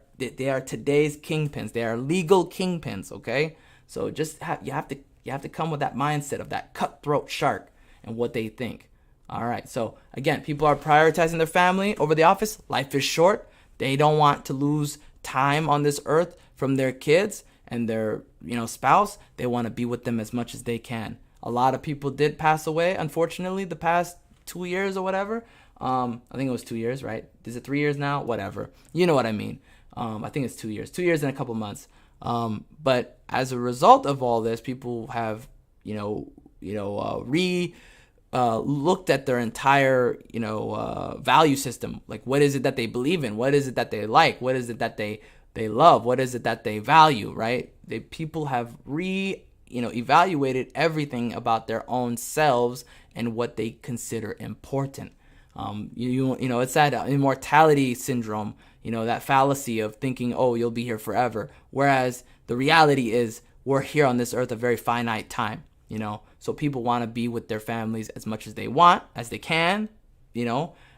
today's kingpins. They are legal kingpins, okay? So you have to come with that mindset of that cutthroat shark and what they think. All right. So again, people are prioritizing their family over the office. Life is short. They don't want to lose time on this earth from their kids and their spouse. They want to be with them as much as they can. A lot of people did pass away, unfortunately, the past 2 years or whatever. I think it was 2 years, right? Is it 3 years now? Whatever. You know what I mean. I think it's 2 years. 2 years and a couple months. But as a result of all this, people have, looked at their entire, value system. Like, what is it that they believe in? What is it that they like? What is it that they love? What is it that they value, right? People have evaluated everything about their own selves and what they consider important. It's that immortality syndrome, that fallacy of thinking, oh, you'll be here forever. Whereas the reality is we're here on this earth a very finite time, so people want to be with their families as much as they want, as they can,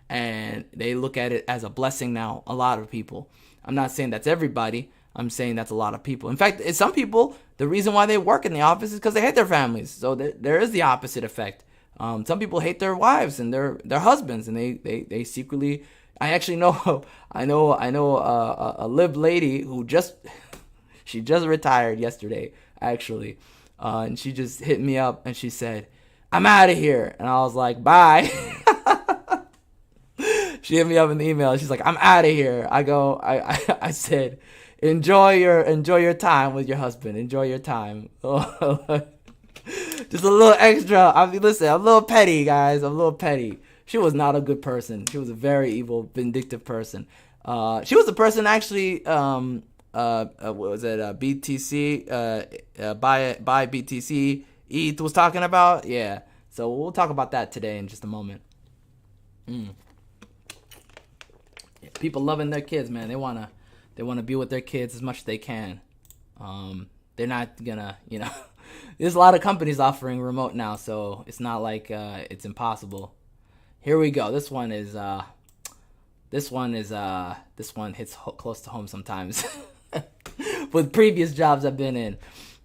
and they look at it as a blessing now, a lot of people. I'm not saying that's everybody. I'm saying that's a lot of people. In fact, some people, the reason why they work in the office is because they hate their families. So there is the opposite effect. Some people hate their wives and their husbands, and they secretly. I actually know. I know a live lady who she just retired yesterday, actually, and she just hit me up and she said, "I'm out of here," and I was like, "Bye." She hit me up in the email. She's like, "I'm out of here." I said, enjoy your time with your husband. Enjoy your time. Just a little extra. Listen, I'm a little petty, guys. I'm a little petty. She was not a good person. She was a very evil, vindictive person. She was the person actually. What was it? BTC. Buy BTC. ETH was talking about. Yeah. So we'll talk about that today in just a moment. People loving their kids, man. They wanna be with their kids as much as they can. They're not gonna, There's a lot of companies offering remote now, so it's not like it's impossible. Here we go. This one hits close to home sometimes. With previous jobs I've been in,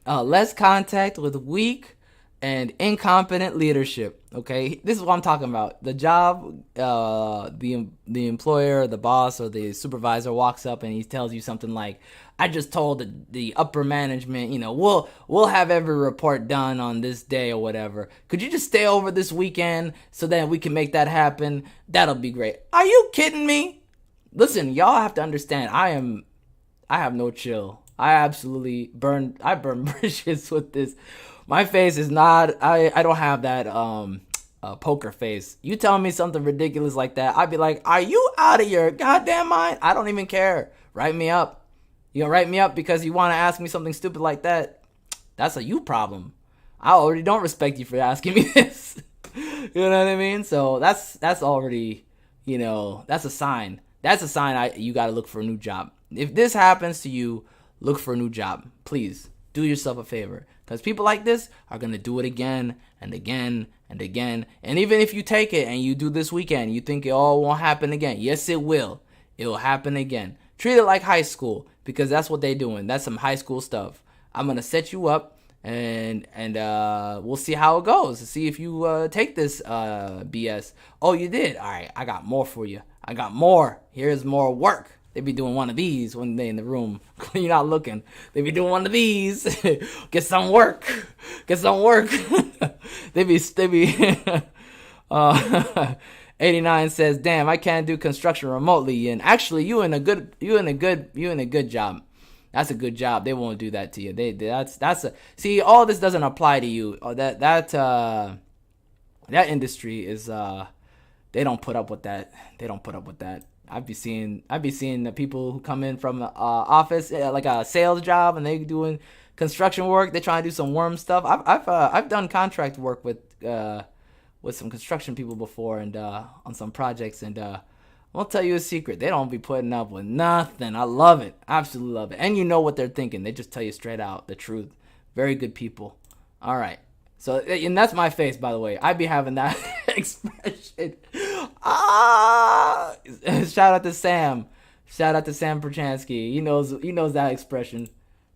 less contact with weak and incompetent leadership. Okay, this is what I'm talking about. The job, the employer, the boss, or the supervisor walks up and he tells you something like, "I just told the upper management, we'll have every report done on this day or whatever. Could you just stay over this weekend so that we can make that happen? That'll be great." Are you kidding me? Listen, y'all have to understand. I have no chill. I burn bridges with this. My face is not. I don't have that poker face. You tell me something ridiculous like that, I'd be like, "Are you out of your goddamn mind?" I don't even care. Write me up. You gonna write me up because you want to ask me something stupid like that? That's a you problem. I already don't respect you for asking me this. You know what I mean? So that's already, that's a sign. That's a sign you got to look for a new job. If this happens to you, look for a new job. Please do yourself a favor, because people like this are going to do it again and again and again. And even if you take it and you do this weekend, you think it all won't happen again. Yes, it will. It will happen again. Treat it like high school, because that's what they're doing. That's some high school stuff. I'm going to set you up, and we'll see how it goes. See if you take this BS. Oh, you did? All right, I got more for you. I got more. Here's more work. They be doing one of these when they in the room. You're not looking. They be doing one of these. Get some work. Get some work. they be 89 says, "Damn, I can't do construction remotely." And actually, you in a good job. That's a good job. They won't do that to you. See, all this doesn't apply to you. That industry is they don't put up with that. They don't put up with that. I'd be seeing the people who come in from office, like a sales job, and they doing construction work. They trying to do some worm stuff. I've done contract work with some construction people before, and on some projects, and I'll tell you a secret. They don't be putting up with nothing. I love it. Absolutely love it. And you know what they're thinking. They just tell you straight out the truth. Very good people. All right. So, and that's my face, by the way. I be having that expression. Shout out to Sam. Shout out to Sam Perchansky. He knows that expression.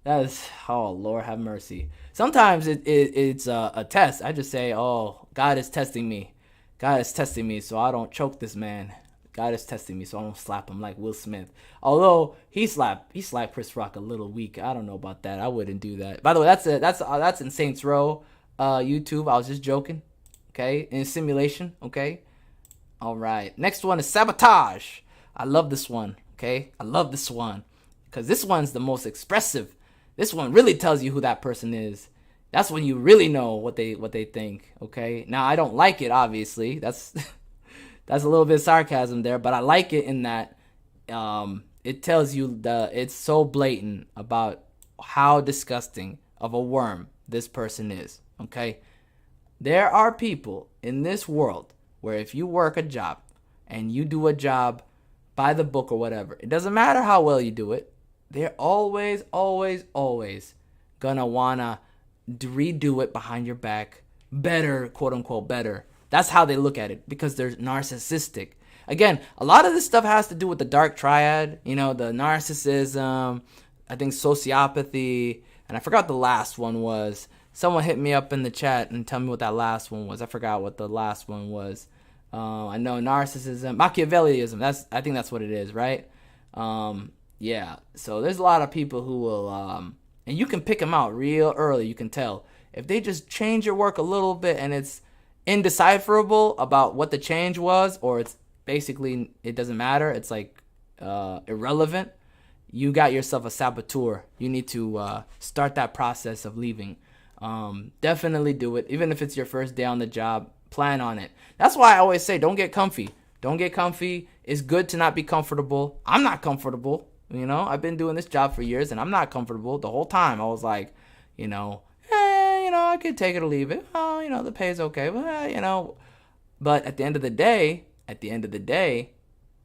That is, oh, Lord have mercy. Sometimes it's a test. I just say, oh, God is testing me. God is testing me so I don't choke this man. God is testing me so I don't slap him like Will Smith. Although he slapped Chris Rock a little weak. I don't know about that. I wouldn't do that. By the way, that's in Saints Row YouTube. I was just joking. Okay, in simulation. Okay. All right. Next one is sabotage. I love this one. Okay, I love this one because this one's the most expressive. This one really tells you who that person is. That's when you really know what they think. Okay. Now I don't like it. Obviously, that's a little bit of sarcasm there, but I like it in that it tells you it's so blatant about how disgusting of a worm this person is. Okay. There are people in this world where if you work a job and you do a job by the book or whatever, it doesn't matter how well you do it. They're always gonna wanna redo it behind your back, better, quote unquote, better. That's how they look at it because they're narcissistic. Again, a lot of this stuff has to do with the dark triad, the narcissism, I think sociopathy, and I forgot the last one was. Someone hit me up in the chat and tell me what that last one was. I forgot what the last one was. I know narcissism, Machiavellianism. I think that's what it is, right? Yeah. So there's a lot of people who will, and you can pick them out real early. You can tell if they just change your work a little bit, and it's indecipherable about what the change was, or it's basically it doesn't matter. It's like irrelevant. You got yourself a saboteur. You need to start that process of leaving. Definitely do it. Even if it's your first day on the job, plan on it. That's why I always say, don't get comfy. Don't get comfy. It's good to not be comfortable. I'm not comfortable. I've been doing this job for years and I'm not comfortable. The whole time I was like, I could take it or leave it. Oh, the pay's okay. But at the end of the day,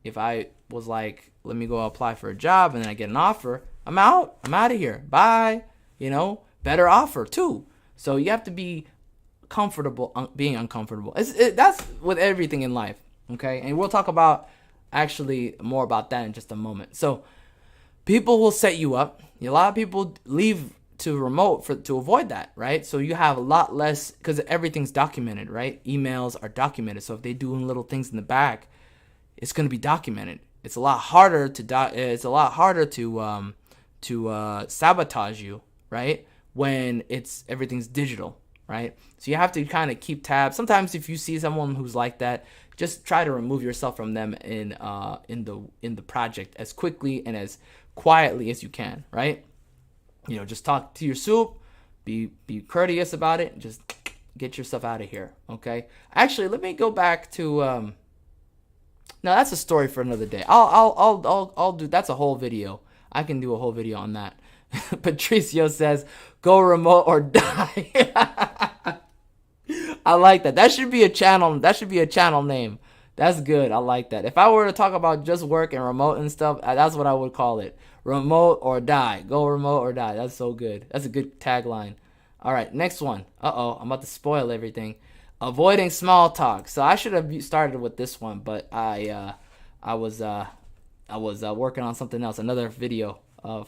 if I was like, let me go apply for a job and then I get an offer, I'm out. I'm out of here. Bye. Better offer too. So you have to be comfortable being uncomfortable. That's with everything in life. Okay. And we'll talk about actually more about that in just a moment. So people will set you up. A lot of people leave to remote to avoid that, right? So you have a lot less because everything's documented, right? Emails are documented. So if they do little things in the back, it's going to be documented. It's a lot harder to sabotage you, right? When everything's digital, right? So you have to kind of keep tabs. Sometimes if you see someone who's like that, just try to remove yourself from them in the project as quickly and as quietly as you can, right? Just talk to your soup, be courteous about it, just get yourself out of here, okay? Actually, let me go back to no, that's a story for another day. I'll do that's a whole video. I can do a whole video on that. Patricio says, "Go remote or die." I like that. That should be a channel. That should be a channel name. That's good. I like that. If I were to talk about just work and remote and stuff, that's what I would call it. Remote or die. Go remote or die. That's so good. That's a good tagline. All right, next one. I'm about to spoil everything. avoiding small talk. So I should have started with this one, but I was working on something else, another video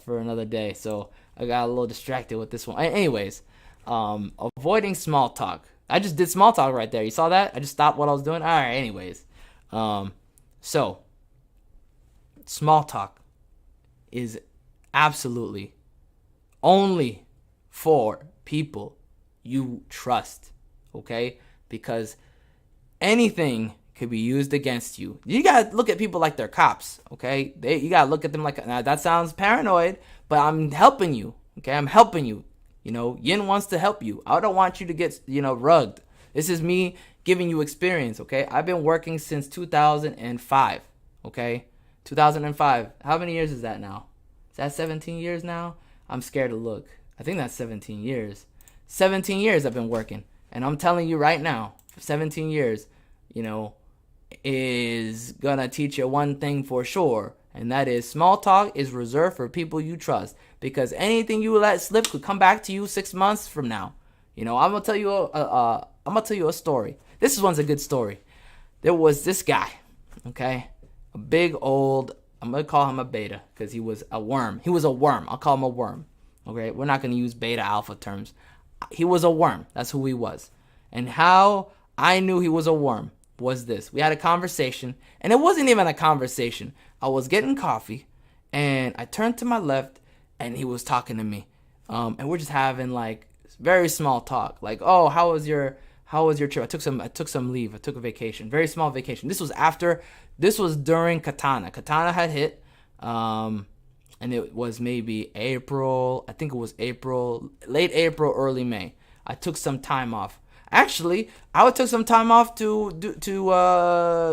for another day. So I got a little distracted with this one. Anyways, avoiding small talk. I just did small talk right there. You saw that? I just stopped what I was doing. All right. Anyways, so small talk is absolutely only for people you trust, okay? Because anything could be used against you. You gotta look at people like they're cops, okay? You gotta look at them like, now that sounds paranoid, but I'm helping you, okay? I'm helping you. You know, Yin wants to help you. I don't want you to get, rugged. This is me giving you experience, okay? I've been working since 2005, okay? 2005. How many years is that now? Is that 17 years now? I'm scared to look. I think that's 17 years. 17 years I've been working. And I'm telling you right now, for 17 years, is gonna teach you one thing for sure. And that is small talk is reserved for people you trust. Because anything you let slip could come back to you 6 months from now. I'm gonna tell you a story. This one's a good story. There was this guy, okay? A big old, I'm gonna call him a beta because he was a worm. He was a worm. I'll call him a worm. Okay, we're not gonna use beta alpha terms. He was a worm. That's who he was. And how I knew he was a worm was this. We had a conversation, and it wasn't even a conversation. I was getting coffee, and I turned to my left, and he was talking to me. And we're just having like very small talk. Like, oh, how was your trip? I took some leave. I took a vacation. Very small vacation. This was during Katana. Katana had hit. And it was maybe April. I think it was April, late April, early May. I took some time off. Actually, I took some time off to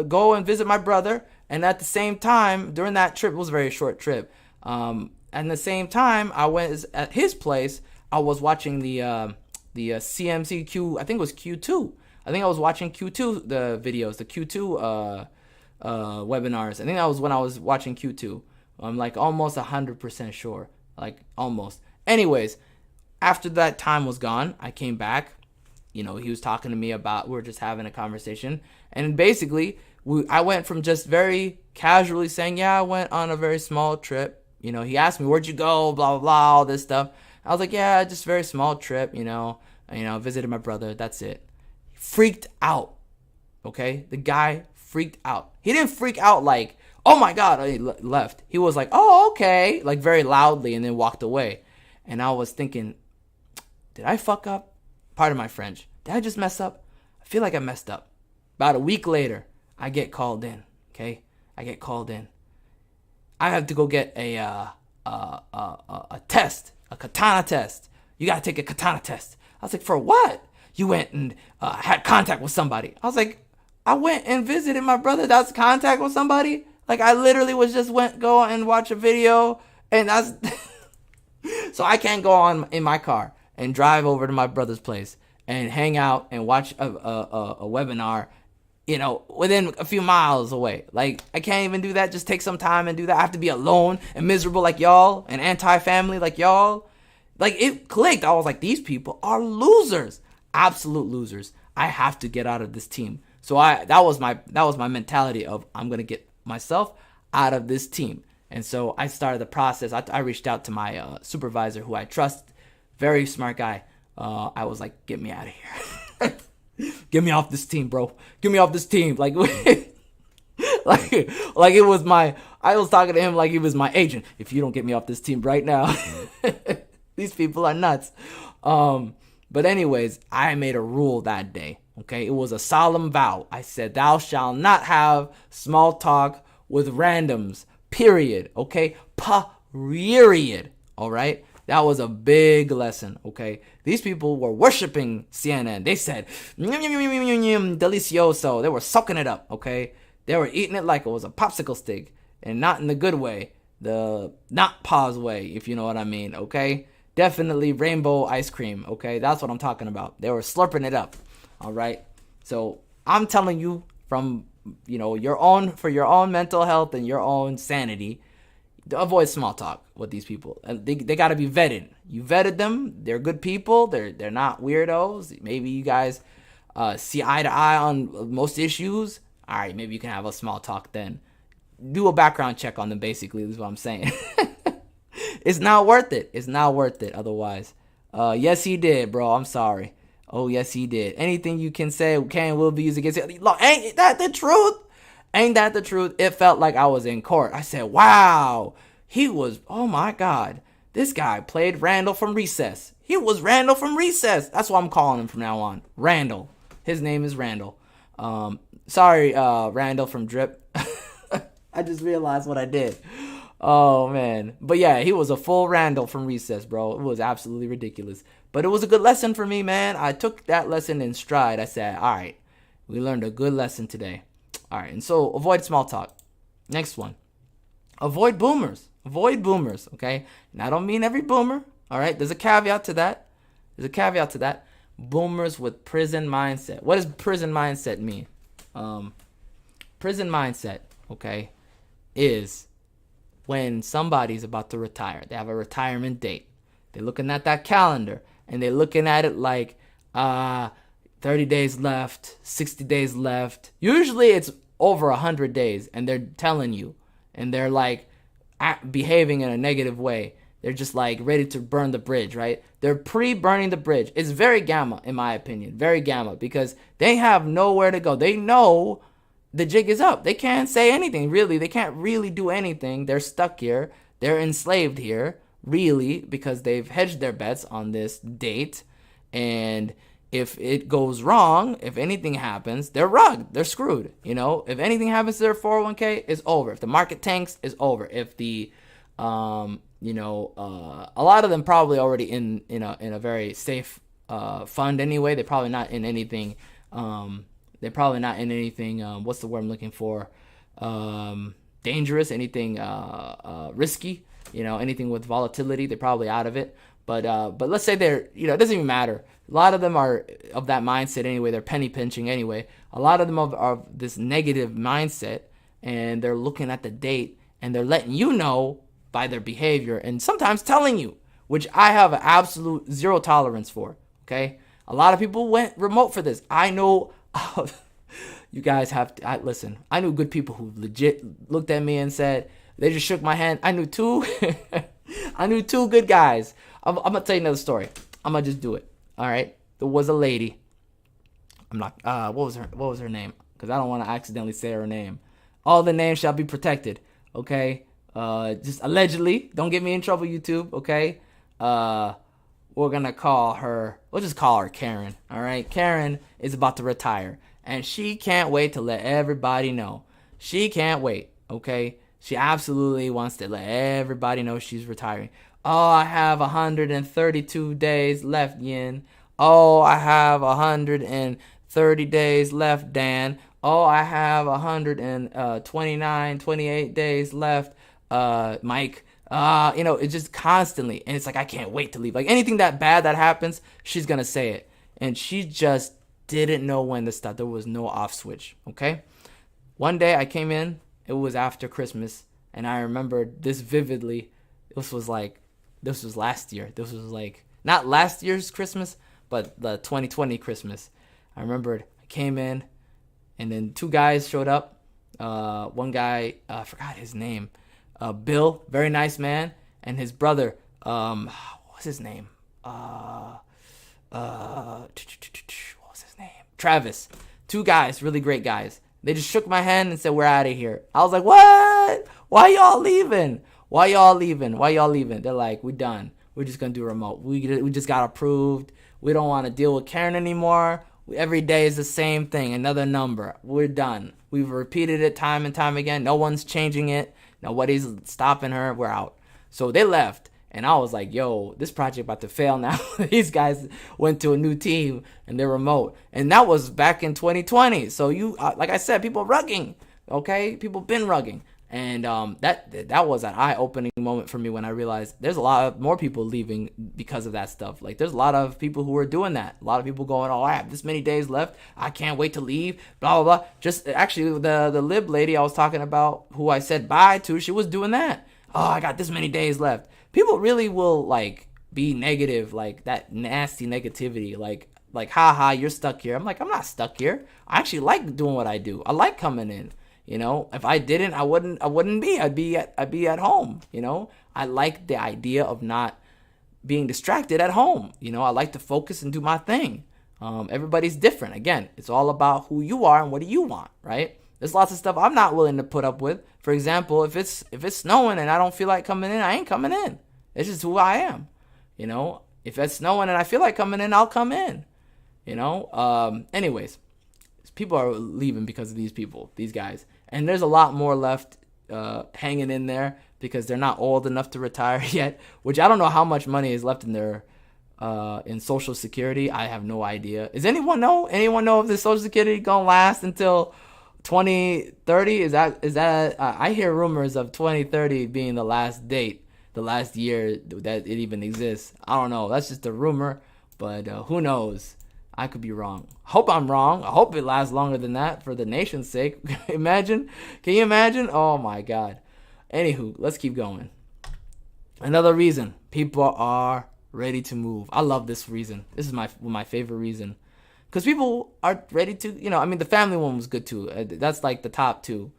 go and visit my brother. And at the same time, during that trip, it was a very short trip. At the same time, I went at his place. I was watching the CMCQ. I think it was Q2. I think I was watching Q2 the videos, the Q2 webinars. I think that was when I was watching Q2. I'm like almost 100% sure. Like almost. Anyways, after that time was gone, I came back. He was talking to me about, we were just having a conversation. And basically, I went from just very casually saying, yeah, I went on a very small trip. He asked me, where'd you go? Blah, blah, blah, all this stuff. I was like, yeah, just a very small trip, visited my brother. That's it. He freaked out. Okay? The guy freaked out. He didn't freak out like, oh my God, he left. He was like, oh, okay, like very loudly, and then walked away. And I was thinking, did I fuck up? Pardon my French. Did I just mess up? I feel like I messed up. About a week later, I get called in, okay? I get called in. I have to go get a test, a katana test. You got to take a katana test. I was like, for what? You went and had contact with somebody. I was like, I went and visited my brother. That's contact with somebody? Like, I literally go and watch a video, and that's so I can't go on in my car and drive over to my brother's place and hang out and watch a webinar, within a few miles away. Like, I can't even do that. Just take some time and do that. I have to be alone and miserable like y'all and anti-family like y'all. Like, it clicked. I was like, these people are losers, absolute losers. I have to get out of this team. So that was my mentality of, I'm gonna get myself out of this team. And so I started the process. I reached out to my supervisor, who I trust, very smart guy. I was like, get me out of here. Get me off this team, bro. Get me off this team. Like, like it was I was talking to him like he was my agent. If you don't get me off this team right now, these people are nuts. But anyways, I made a rule that day. Okay, it was a solemn vow. I said, thou shalt not have small talk with randoms, period. Okay, period. All right, that was a big lesson. Okay, these people were worshiping CNN. They said, delicioso. They were sucking it up. Okay, they were eating it like it was a popsicle stick, and not in the good way, the not pause way, if you know what I mean. Okay, definitely rainbow ice cream. Okay, that's what I'm talking about. They were slurping it up. All right. So I'm telling you, from for your own mental health and your own sanity, to avoid small talk with these people. And they got to be vetted. You vetted them. They're good people. They're not weirdos. Maybe you guys see eye to eye on most issues, all right, maybe you can have a small talk then. Do a background check on them, basically, is what I'm saying. It's not worth it. It's not worth it otherwise. Yes, he did, bro. I'm sorry. Oh, yes, he did. Anything you can say can and will be used against you. Ain't that the truth? Ain't that the truth? It felt like I was in court. I said, wow. He was, oh my God. This guy played Randall from Recess. He was Randall from Recess. That's what I'm calling him from now on. Randall. His name is Randall. Sorry, Randall from Drip. I just realized what I did. Oh, man. But yeah, he was a full Randall from Recess, bro. It was absolutely ridiculous. But it was a good lesson for me, man. I took that lesson in stride. I said, all right, we learned a good lesson today. All right, and so avoid small talk. Next one. Avoid boomers. Avoid boomers, okay? And I don't mean every boomer, all right? There's a caveat to that. Boomers with prison mindset. What does prison mindset mean? Prison mindset, okay, is when somebody's about to retire. They have a retirement date. They're looking at that calendar, and they're looking at it like 30 days left, 60 days left. Usually it's over 100 days, and they're telling you, and they're like behaving in a negative way. They're just like ready to burn the bridge, right? They're pre-burning the bridge. It's very gamma, in my opinion. Very gamma, because they have nowhere to go. They know the jig is up. They can't say anything, really. They can't really do anything. They're stuck here. They're enslaved here, really, because they've hedged their bets on this date. And if it goes wrong, if anything happens, they're rugged. They're screwed. You know, if anything happens to their 401k, it's over. If the market tanks, it's over. If the, a lot of them probably already in a very safe fund anyway. They're probably not in anything. What's the word I'm looking for? Dangerous. Anything risky. Anything with volatility. They're probably out of it. But let's say they're, it doesn't even matter. A lot of them are of that mindset anyway. They're penny pinching anyway. A lot of them are this negative mindset, and they're looking at the date, and they're letting you know by their behavior, and sometimes telling you, which I have an absolute zero tolerance for. Okay, a lot of people went remote for this. I know. You guys have to listen. I knew good people who legit looked at me and said, they just shook my hand. I knew two. I knew two good guys. I'm gonna tell you another story. I'm gonna just do it. All right. There was a lady. I'm not. What was her name? Because I don't want to accidentally say her name. All the names shall be protected. Okay. Just allegedly. Don't get me in trouble, YouTube. Okay. We're gonna call her. We'll just call her Karen. All right. Karen is about to retire, and she can't wait to let everybody know. She can't wait. Okay. She absolutely wants to let everybody know she's retiring. Oh, I have 132 days left, Yin. Oh, I have 130 days left, Dan. Oh, I have 28 days left, Mike. It's just constantly. And it's like, I can't wait to leave. Like anything that bad that happens, she's going to say it. And she just didn't know when to stop. There was no off switch, okay? One day I came in. It was after Christmas. And I remember this vividly. This was last year. This was like, not last year's Christmas, but the 2020 Christmas. I remembered I came in, and then two guys showed up. One guy, I forgot his name. Bill, very nice man, and his brother, what's his name? What was his name? Travis. Two guys, really great guys. They just shook my hand and said, we're out of here. I was like, what? Why y'all leaving? Why y'all leaving? They're like, we're done. We're just going to do remote. We just got approved. We don't want to deal with Karen anymore. Every day is the same thing. Another number. We're done. We've repeated it time and time again. No one's changing it. Nobody's stopping her. We're out. So they left. And I was like, yo, this project about to fail now. These guys went to a new team and they're remote. And that was back in 2020. So like I said, people rugging. Okay? People been rugging. And that was an eye-opening moment for me when I realized there's a lot of more people leaving because of that stuff. Like there's a lot of people who are doing that. A lot of people going, oh, I have this many days left. I can't wait to leave. Blah, blah, blah. Just actually the lib lady I was talking about who I said bye to, she was doing that. Oh, I got this many days left. People really will like be negative, like that nasty negativity. Like like, haha, you're stuck here. I'm like, I'm not stuck here. I actually like doing what I do. I like coming in. You know, if I didn't, I wouldn't be. I'd be at home. You know, I like the idea of not being distracted at home. You know, I like to focus and do my thing. Everybody's different. Again, it's all about who you are and what do you want, right? There's lots of stuff I'm not willing to put up with. For example, if it's snowing and I don't feel like coming in, I ain't coming in. It's just who I am. You know, if it's snowing and I feel like coming in, I'll come in. You know. Anyways, people are leaving because of these guys, and there's a lot more left hanging in there because they're not old enough to retire yet. Which I don't know how much money is left in their in Social Security. I have no idea. Does anyone know? Anyone know if the Social Security gonna last until 2030? Is that I hear rumors of 2030 being the last date, the last year that it even exists. I don't know. That's just a rumor, but who knows? I could be wrong. Hope I'm wrong. I hope it lasts longer than that for the nation's sake. Imagine. Can you imagine? Oh my God. Anywho, let's keep going. Another reason people are ready to move. I love this reason. This is my favorite reason. Because people are ready to, you know, I mean, the family one was good too. That's like the top two.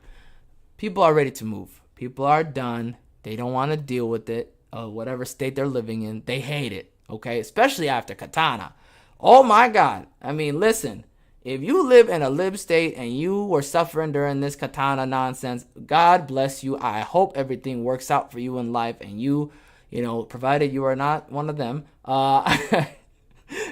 People are ready to move. People are done. They don't want to deal with it. Whatever state they're living in. They hate it. Okay? Especially after Katana. Oh my God. I mean, listen. If you live in a lib state and you were suffering during this Katana nonsense, God bless you. I hope everything works out for you in life and you know, provided you are not one of them.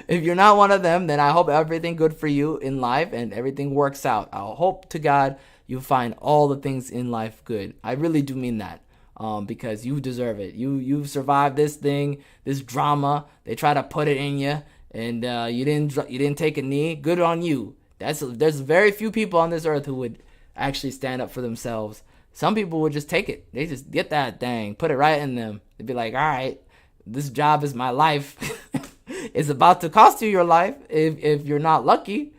If you're not one of them, then I hope everything good for you in life and everything works out. I hope to God you find all the things in life good. I really do mean that. Because you deserve it. You've survived this thing, this drama. They try to put it in you, and you didn't take a knee. Good on you. There's very few people on this earth who would actually stand up for themselves. Some people would just take it. They just get that thing, put it right in them. They'd be like, all right, this job is my life. It's about to cost you your life if you're not lucky.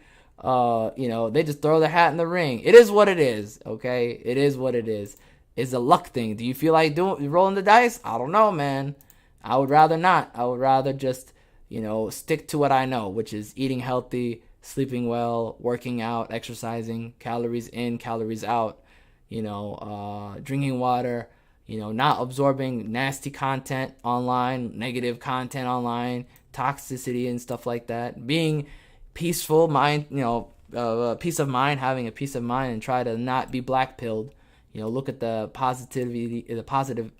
You know, they just throw their hat in the ring. It is what it is, okay? It is what it is. It's a luck thing. Do you feel like rolling the dice? I don't know, man. I would rather not. I would rather just, you know, stick to what I know, which is eating healthy, sleeping well, working out, exercising, calories in, calories out, you know, drinking water, you know, not absorbing nasty content online, negative content online, toxicity and stuff like that. Being peaceful, mind, you know, peace of mind, having a peace of mind and try to not be black-pilled. You know, look at the positivity, the positive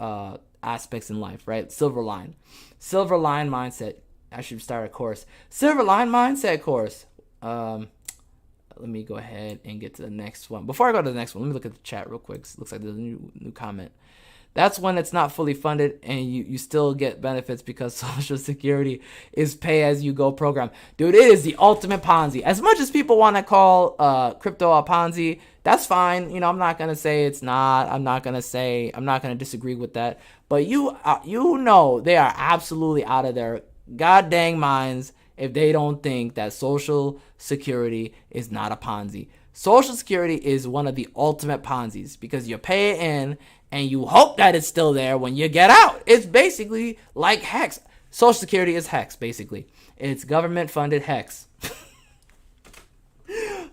aspects in life, right? Silver line mindset. I should start a course. Silver line mindset course. Let me go ahead and get to the next one. Before I go to the next one, let me look at the chat real quick. Looks like there's a new comment. That's when it's not fully funded and you still get benefits because Social Security is pay-as-you-go program. Dude, it is the ultimate Ponzi. As much as people want to call crypto a Ponzi, that's fine. You know, I'm not going to say it's not. I'm not going to disagree with that. But you know they are absolutely out of their god dang minds if they don't think that Social Security is not a Ponzi. Social Security is one of the ultimate Ponzis because you pay it in and you hope that it's still there when you get out. It's basically like Hex. Social Security is Hex, basically. It's government-funded Hex.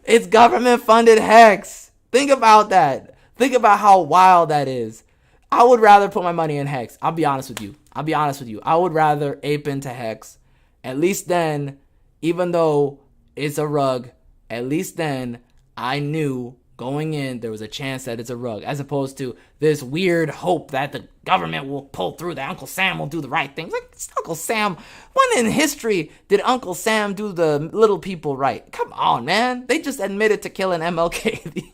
It's government-funded Hex. Think about that. Think about how wild that is. I would rather put my money in Hex. I'll be honest with you. I would rather ape into Hex. At least then, even though it's a rug, at least then I knew going in there was a chance that it's a rug, as opposed to this weird hope that the government will pull through, that Uncle Sam will do the right thing. Like, it's Uncle Sam. When in history did Uncle Sam do the little people right? Come on, man. They just admitted to killing MLK.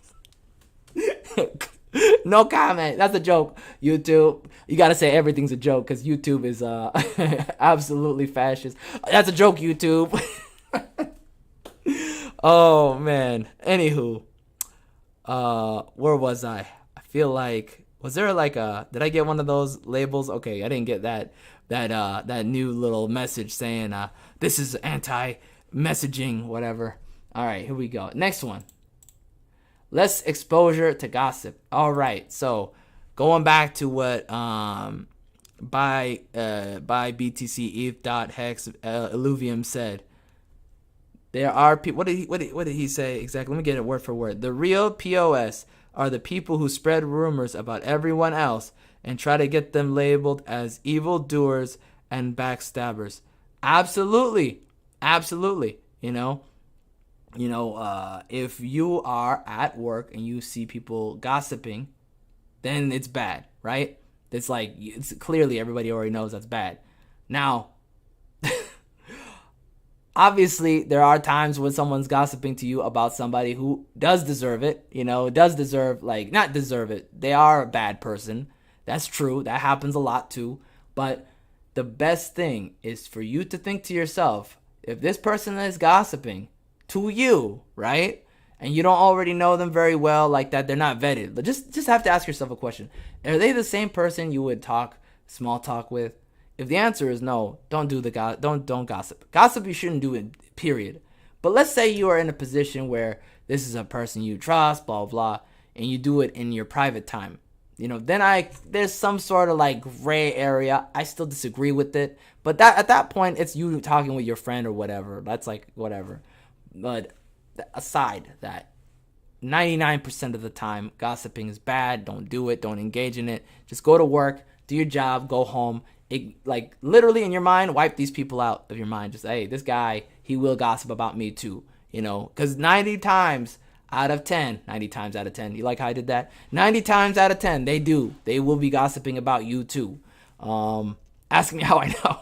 No comment. That's a joke. YouTube, you gotta say everything's a joke because YouTube is absolutely fascist. That's a joke, YouTube. Oh man. Anywho, where was I? I feel like, was there like did I get one of those labels? Okay, I didn't get that new little message saying this is anti-messaging, whatever. All right, here we go. Next one. Less exposure to gossip. All right, so going back to what by BTC ETH.hex Illuvium said. There are people. What did he say exactly? Let me get it word for word. The real POS are the people who spread rumors about everyone else and try to get them labeled as evildoers and backstabbers. Absolutely, absolutely. If you are at work and you see people gossiping, then it's bad, right? It's clearly everybody already knows that's bad. Now, obviously, there are times when someone's gossiping to you about somebody who does deserve it, does deserve, not deserve it. They are a bad person. That's true. That happens a lot too. But the best thing is for you to think to yourself, if this person is gossiping to you, right? And you don't already know them very well, like that, they're not vetted. But just have to ask yourself a question. Are they the same person you would talk small talk with? If the answer is no, don't gossip. Gossip you shouldn't do it, period. But let's say you are in a position where this is a person you trust, blah blah, and you do it in your private time. Then there's some sort of gray area. I still disagree with it, but that at that point it's you talking with your friend or whatever. That's whatever. But aside that, 99% of the time, gossiping is bad. Don't do it. Don't engage in it. Just go to work, do your job, go home. Literally in your mind, wipe these people out of your mind. Just, hey, this guy, he will gossip about me too. Because 90 times out of 10, you like how I did that? 90 times out of 10, they do. They will be gossiping about you too. Ask me how I know.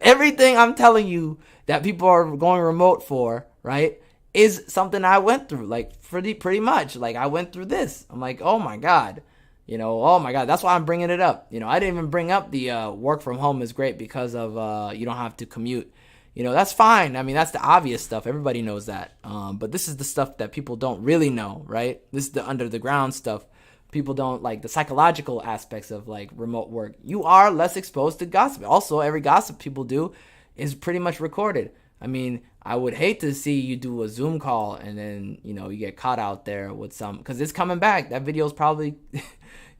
Everything I'm telling you that people are going remote for, right, is something I went through, pretty much. I went through this. I'm like, oh my God. Oh my God. That's why I'm bringing it up. I didn't even bring up the work from home is great because of you don't have to commute. That's fine. I mean, that's the obvious stuff. Everybody knows that. But this is the stuff that people don't really know, right? This is the under the ground stuff. People don't the psychological aspects of remote work. You are less exposed to gossip. Also, every gossip people do is pretty much recorded. I mean, I would hate to see you do a Zoom call and then, you get caught out there with because it's coming back. That video is probably,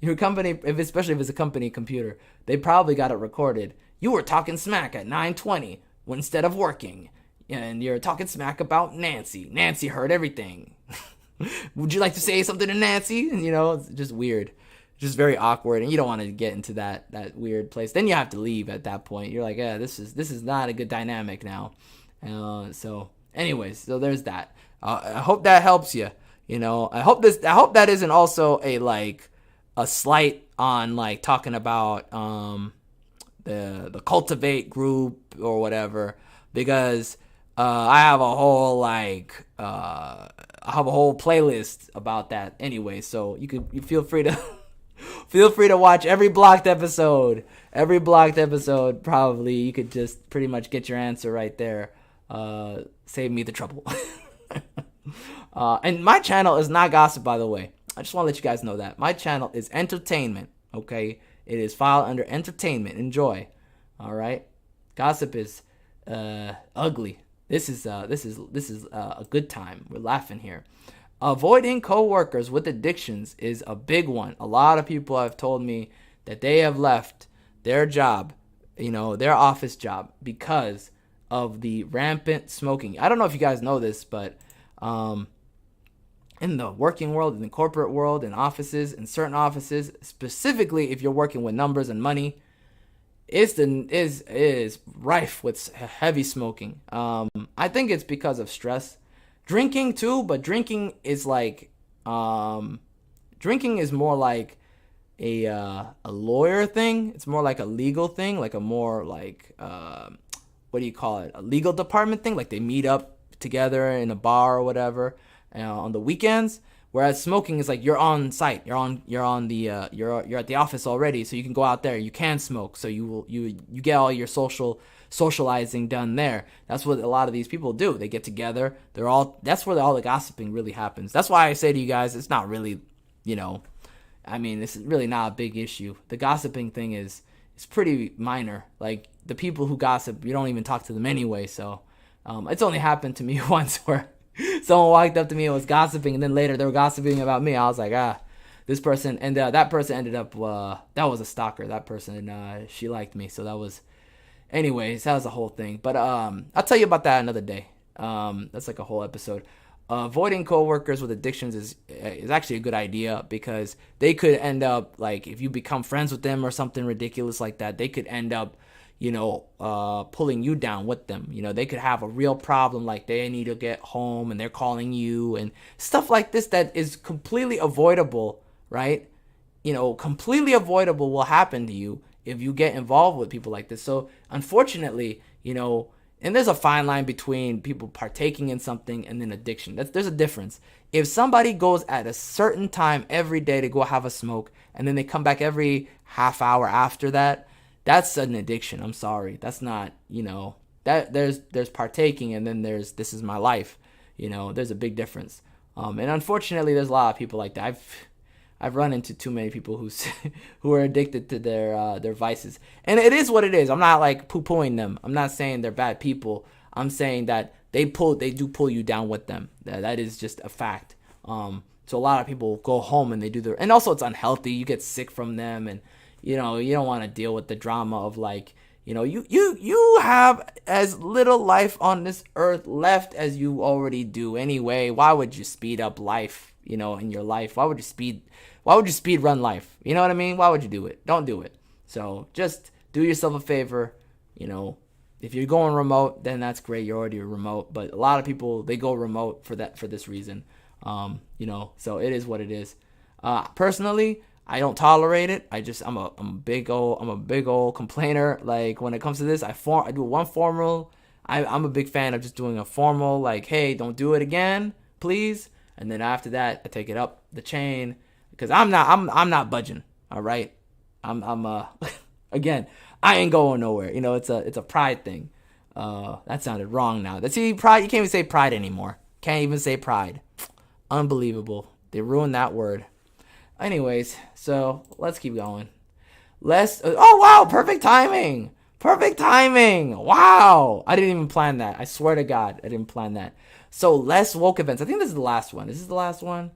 your company, especially if it's a company computer, they probably got it recorded. You were talking smack at 9:20 instead of working, and you're talking smack about Nancy. Nancy heard everything. Would you like to say something to Nancy? And, it's just weird. Just very awkward, and you don't want to get into that weird place. Then you have to leave at that point. You're like, yeah, this is not a good dynamic now. So there's that. I hope that helps you. I hope that isn't also a slight on talking about the Cultivate group or whatever, because I have a whole playlist about that anyway. So you feel free to watch every blocked episode. Probably you could just pretty much get your answer right there. Save me the trouble. And my channel is not gossip, by the way. I just want to let you guys know that my channel is entertainment. Okay, it is filed under entertainment. Enjoy. All right. Gossip is ugly. This is a good time. We're laughing here. Avoiding coworkers with addictions is a big one. A lot of people have told me that they have left their job, their office job, because of the rampant smoking. I don't know if you guys know this, but in the working world, in the corporate world, in offices, in certain offices, specifically if you're working with numbers and money, is rife with heavy smoking. I think it's because of stress. Drinking too, but drinking is more like a lawyer thing. It's more like a legal thing, like a more what do you call it? A legal department thing. Like they meet up together in a bar or whatever on the weekends. Whereas smoking is you're on site. You're at the office already, so you can go out there. You can smoke, so you get all your socializing done there. That's what a lot of these people do. They get together. That's where all the gossiping really happens. That's why I say to you guys, it's not really, it's really not a big issue. The gossiping thing is pretty minor. The people who gossip, you don't even talk to them anyway. So it's only happened to me once where someone walked up to me and was gossiping, and then later they were gossiping about me. I was like, this person, and that person ended up, that was a stalker. That person, she liked me. So that was, anyways, that was the whole thing. But I'll tell you about that another day. That's like a whole episode. Avoiding coworkers with addictions is actually a good idea, because they could end up, like, if you become friends with them or something ridiculous like that, they could end up, pulling you down with them. They could have a real problem, like they need to get home and they're calling you and stuff like this that is completely avoidable, right? Completely avoidable will happen to you if you get involved with people like this. So unfortunately, and there's a fine line between people partaking in something and then addiction. There's a difference. If somebody goes at a certain time every day to go have a smoke, and then they come back every half hour after that, that's an addiction. I'm sorry. That's not, that there's partaking, and then there's this is my life. There's a big difference. And unfortunately, there's a lot of people like that. I've run into too many people who are addicted to their vices, and it is what it is. I'm not like poo-pooing them. I'm not saying they're bad people. I'm saying that they do pull you down with them. That is just a fact. So a lot of people go home and they do and also it's unhealthy. You get sick from them, and you don't want to deal with the drama of, like, you have as little life on this earth left as you already do anyway. Why would you speed up life, in your life? Why would you speed run life? You know what I mean? Why would you do it? Don't do it. So just do yourself a favor. If you're going remote, then that's great. You're already remote. But a lot of people, they go remote for this reason. So it is what it is. Personally, I don't tolerate it. I'm a big old complainer. Like, when it comes to this, I do one formal. I'm a big fan of just doing a formal, like, hey, don't do it again, please. And then after that, I take it up the chain, because I'm not budging. All right, I'm again, I ain't going nowhere. It's a pride thing. That sounded wrong now. See, pride. You can't even say pride anymore. Can't even say pride. Unbelievable. They ruined that word. Anyways, so let's keep going. Oh wow, perfect timing. Wow, I didn't even plan that. I swear to God, I didn't plan that. So less woke events. I think this is the last one. Is this the last one?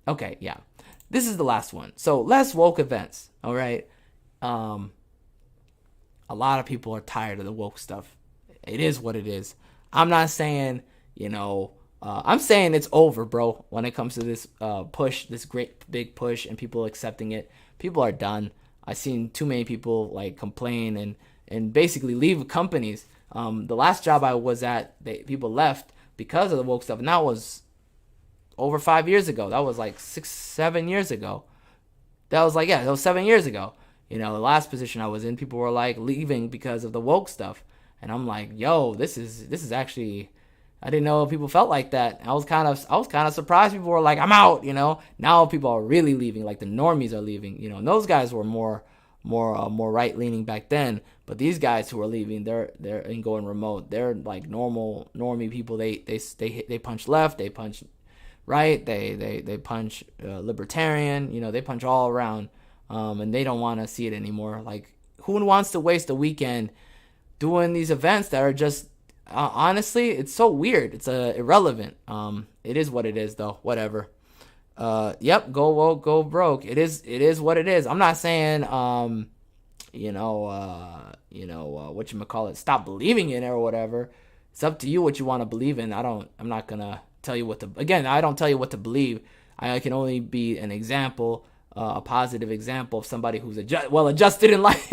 Okay, yeah. This is the last one. So less woke events. All right. A lot of people are tired of the woke stuff. It is what it is. I'm not saying, I'm saying it's over, bro. When it comes to this push, this great big push, and people accepting it, people are done. I've seen too many people like complain and basically leave companies. The last job I was at, people left because of the woke stuff, and that was over 5 years ago. That was like 7 years ago. That was 7 years ago. The last position I was in, people were like leaving because of the woke stuff, and I'm like, yo, this is actually. I didn't know people felt like that. I was kind of surprised. People were like, I'm out. Now people are really leaving. Like the normies are leaving. And those guys were more right leaning back then. But these guys who are leaving, they're going remote. They're like normie people. They punch left. They punch right. They punch libertarian. They punch all around. And they don't want to see it anymore. Like, who wants to waste a weekend doing these events that are just. Honestly, it's so weird. It's irrelevant. It is what it is, though. Whatever. Yep. Go woke, go broke. It is what it is. I'm not saying, whatchamacallit, stop believing in it or whatever. It's up to you what you want to believe in. I'm not gonna tell you I don't tell you what to believe. I can only be an example, a positive example of somebody who's well-adjusted in life.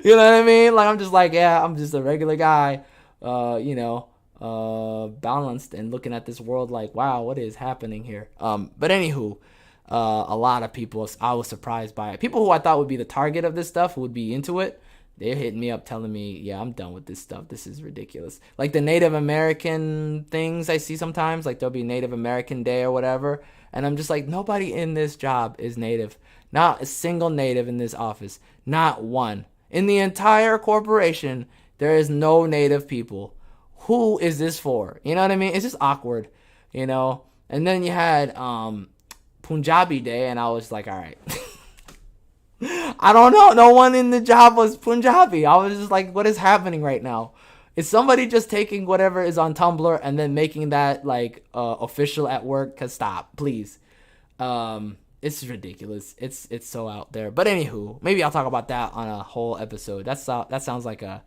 You know what I mean? Like, I'm just like, yeah, I'm just a regular guy, balanced and looking at this world like, wow, what is happening here? But anywho, a lot of people, I was surprised by it. People who I thought would be the target of this stuff, who would be into it, they're hitting me up telling me, yeah, I'm done with this stuff. This is ridiculous. Like the Native American things I see sometimes, like there'll be Native American Day or whatever. And I'm just like, nobody in this job is Native. Not a single Native in this office. Not one. In the entire corporation, there is no Native people. Who is this for? You know what I mean? It's just awkward, And then you had Punjabi Day, and I was like, all right. I don't know. No one in the job was Punjabi. I was just like, what is happening right now? Is somebody just taking whatever is on Tumblr and then making that like official at work? Cause stop, please. It's ridiculous. It's so out there. But anywho, maybe I'll talk about that on a whole episode. That sounds like a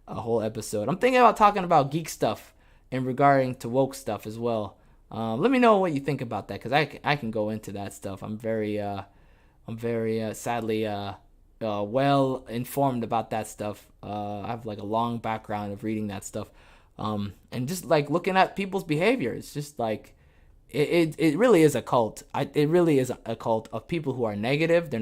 whole episode. I'm thinking about talking about geek stuff. in regarding to woke stuff as well. Let me know what you think about that, because I can go into that stuff. I'm very sadly well informed about that stuff. I have like a long background of reading that stuff, and just like looking at people's behavior. It's just like it really is a cult. It really is a cult of people who are negative. They're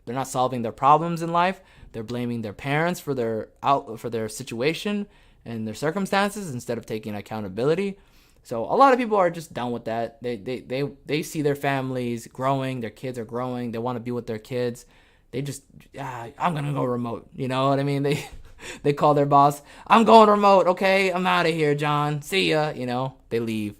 not solving their problems in life. They're blaming their parents for their situation and their circumstances instead of taking accountability. So a lot of people are just done with that. They see their families growing, their kids are growing, they want to be with their kids. They just, I'm gonna go remote. You know what I mean? They call their boss, I'm going remote. Okay, I'm out of here, John. See ya. You know, they leave.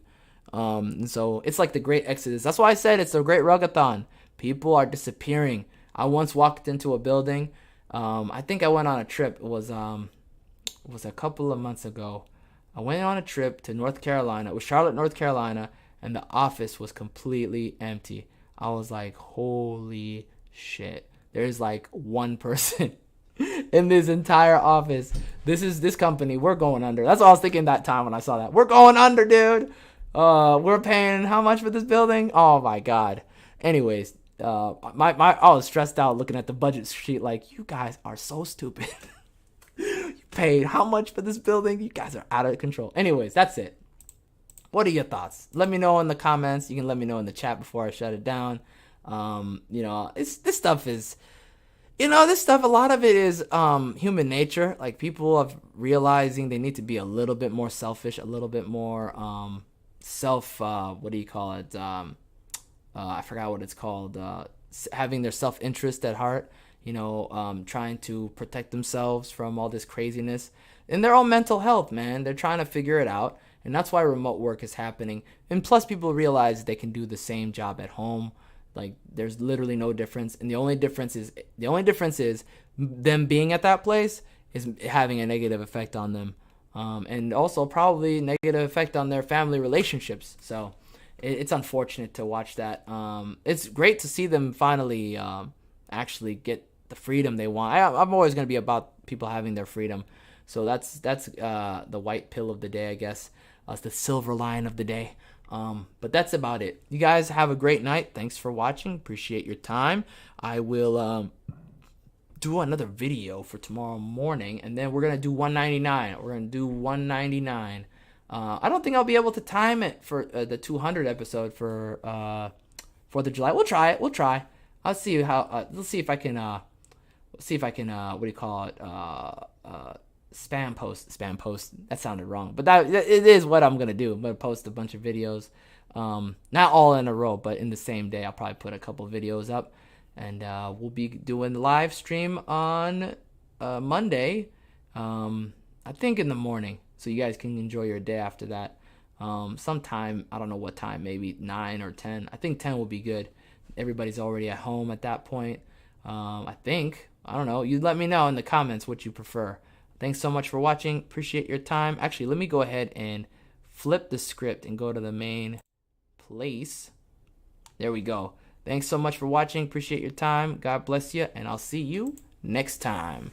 And so it's like the great exodus. That's why I said it's the great rugathon. People are disappearing. I once walked into a building. I think I went on a trip. It was a couple of months ago. I went on a trip to North Carolina. It was Charlotte, North Carolina, and the office was completely empty. I was like, holy shit. There's like one person in this entire office. This company, we're going under. That's what I was thinking that time when I saw that. We're going under, dude. We're paying how much for this building? Oh my god. Anyways, I was stressed out looking at the budget sheet like, you guys are so stupid. You paid how much for this building? You guys are out of control. Anyways, that's it. What are your thoughts? Let me know in the comments. You can let me know in the chat before I shut it down. This stuff, a lot of it is human nature. Like, people are realizing they need to be a little bit more selfish, a little bit more what do you call it? I forgot what it's called. Having their self-interest at heart. Trying to protect themselves from all this craziness and their own mental health, man. They're trying to figure it out, and that's why remote work is happening. And plus, people realize they can do the same job at home. Like, there's literally no difference, and the only difference is them being at that place is having a negative effect on them, and also probably negative effect on their family relationships. So it's unfortunate to watch that. It's great to see them finally actually get the freedom they want. I'm always going to be about people having their freedom. So that's the white pill of the day, I guess. It's the silver line of the day. But that's about it. You guys have a great night. Thanks for watching. Appreciate your time. I will do another video for tomorrow morning, and then we're going to do 199. We're going to do 199. I don't think I'll be able to time it for the 200 episode for 4th of July. We'll try it. We'll try. I'll see how. Let's see if I can. What do you call it? Spam post. That sounded wrong, but it is what I'm gonna do. I'm gonna post a bunch of videos, not all in a row, but in the same day. I'll probably put a couple videos up, and we'll be doing the live stream on Monday. I think in the morning, so you guys can enjoy your day after that. Sometime, I don't know what time, maybe 9 or 10. I think 10 will be good. Everybody's already at home at that point. I think. I don't know. You let me know in the comments what you prefer. Thanks so much for watching. Appreciate your time. Actually, let me go ahead and flip the script and go to the main place. There we go. Thanks so much for watching. Appreciate your time. God bless you, and I'll see you next time.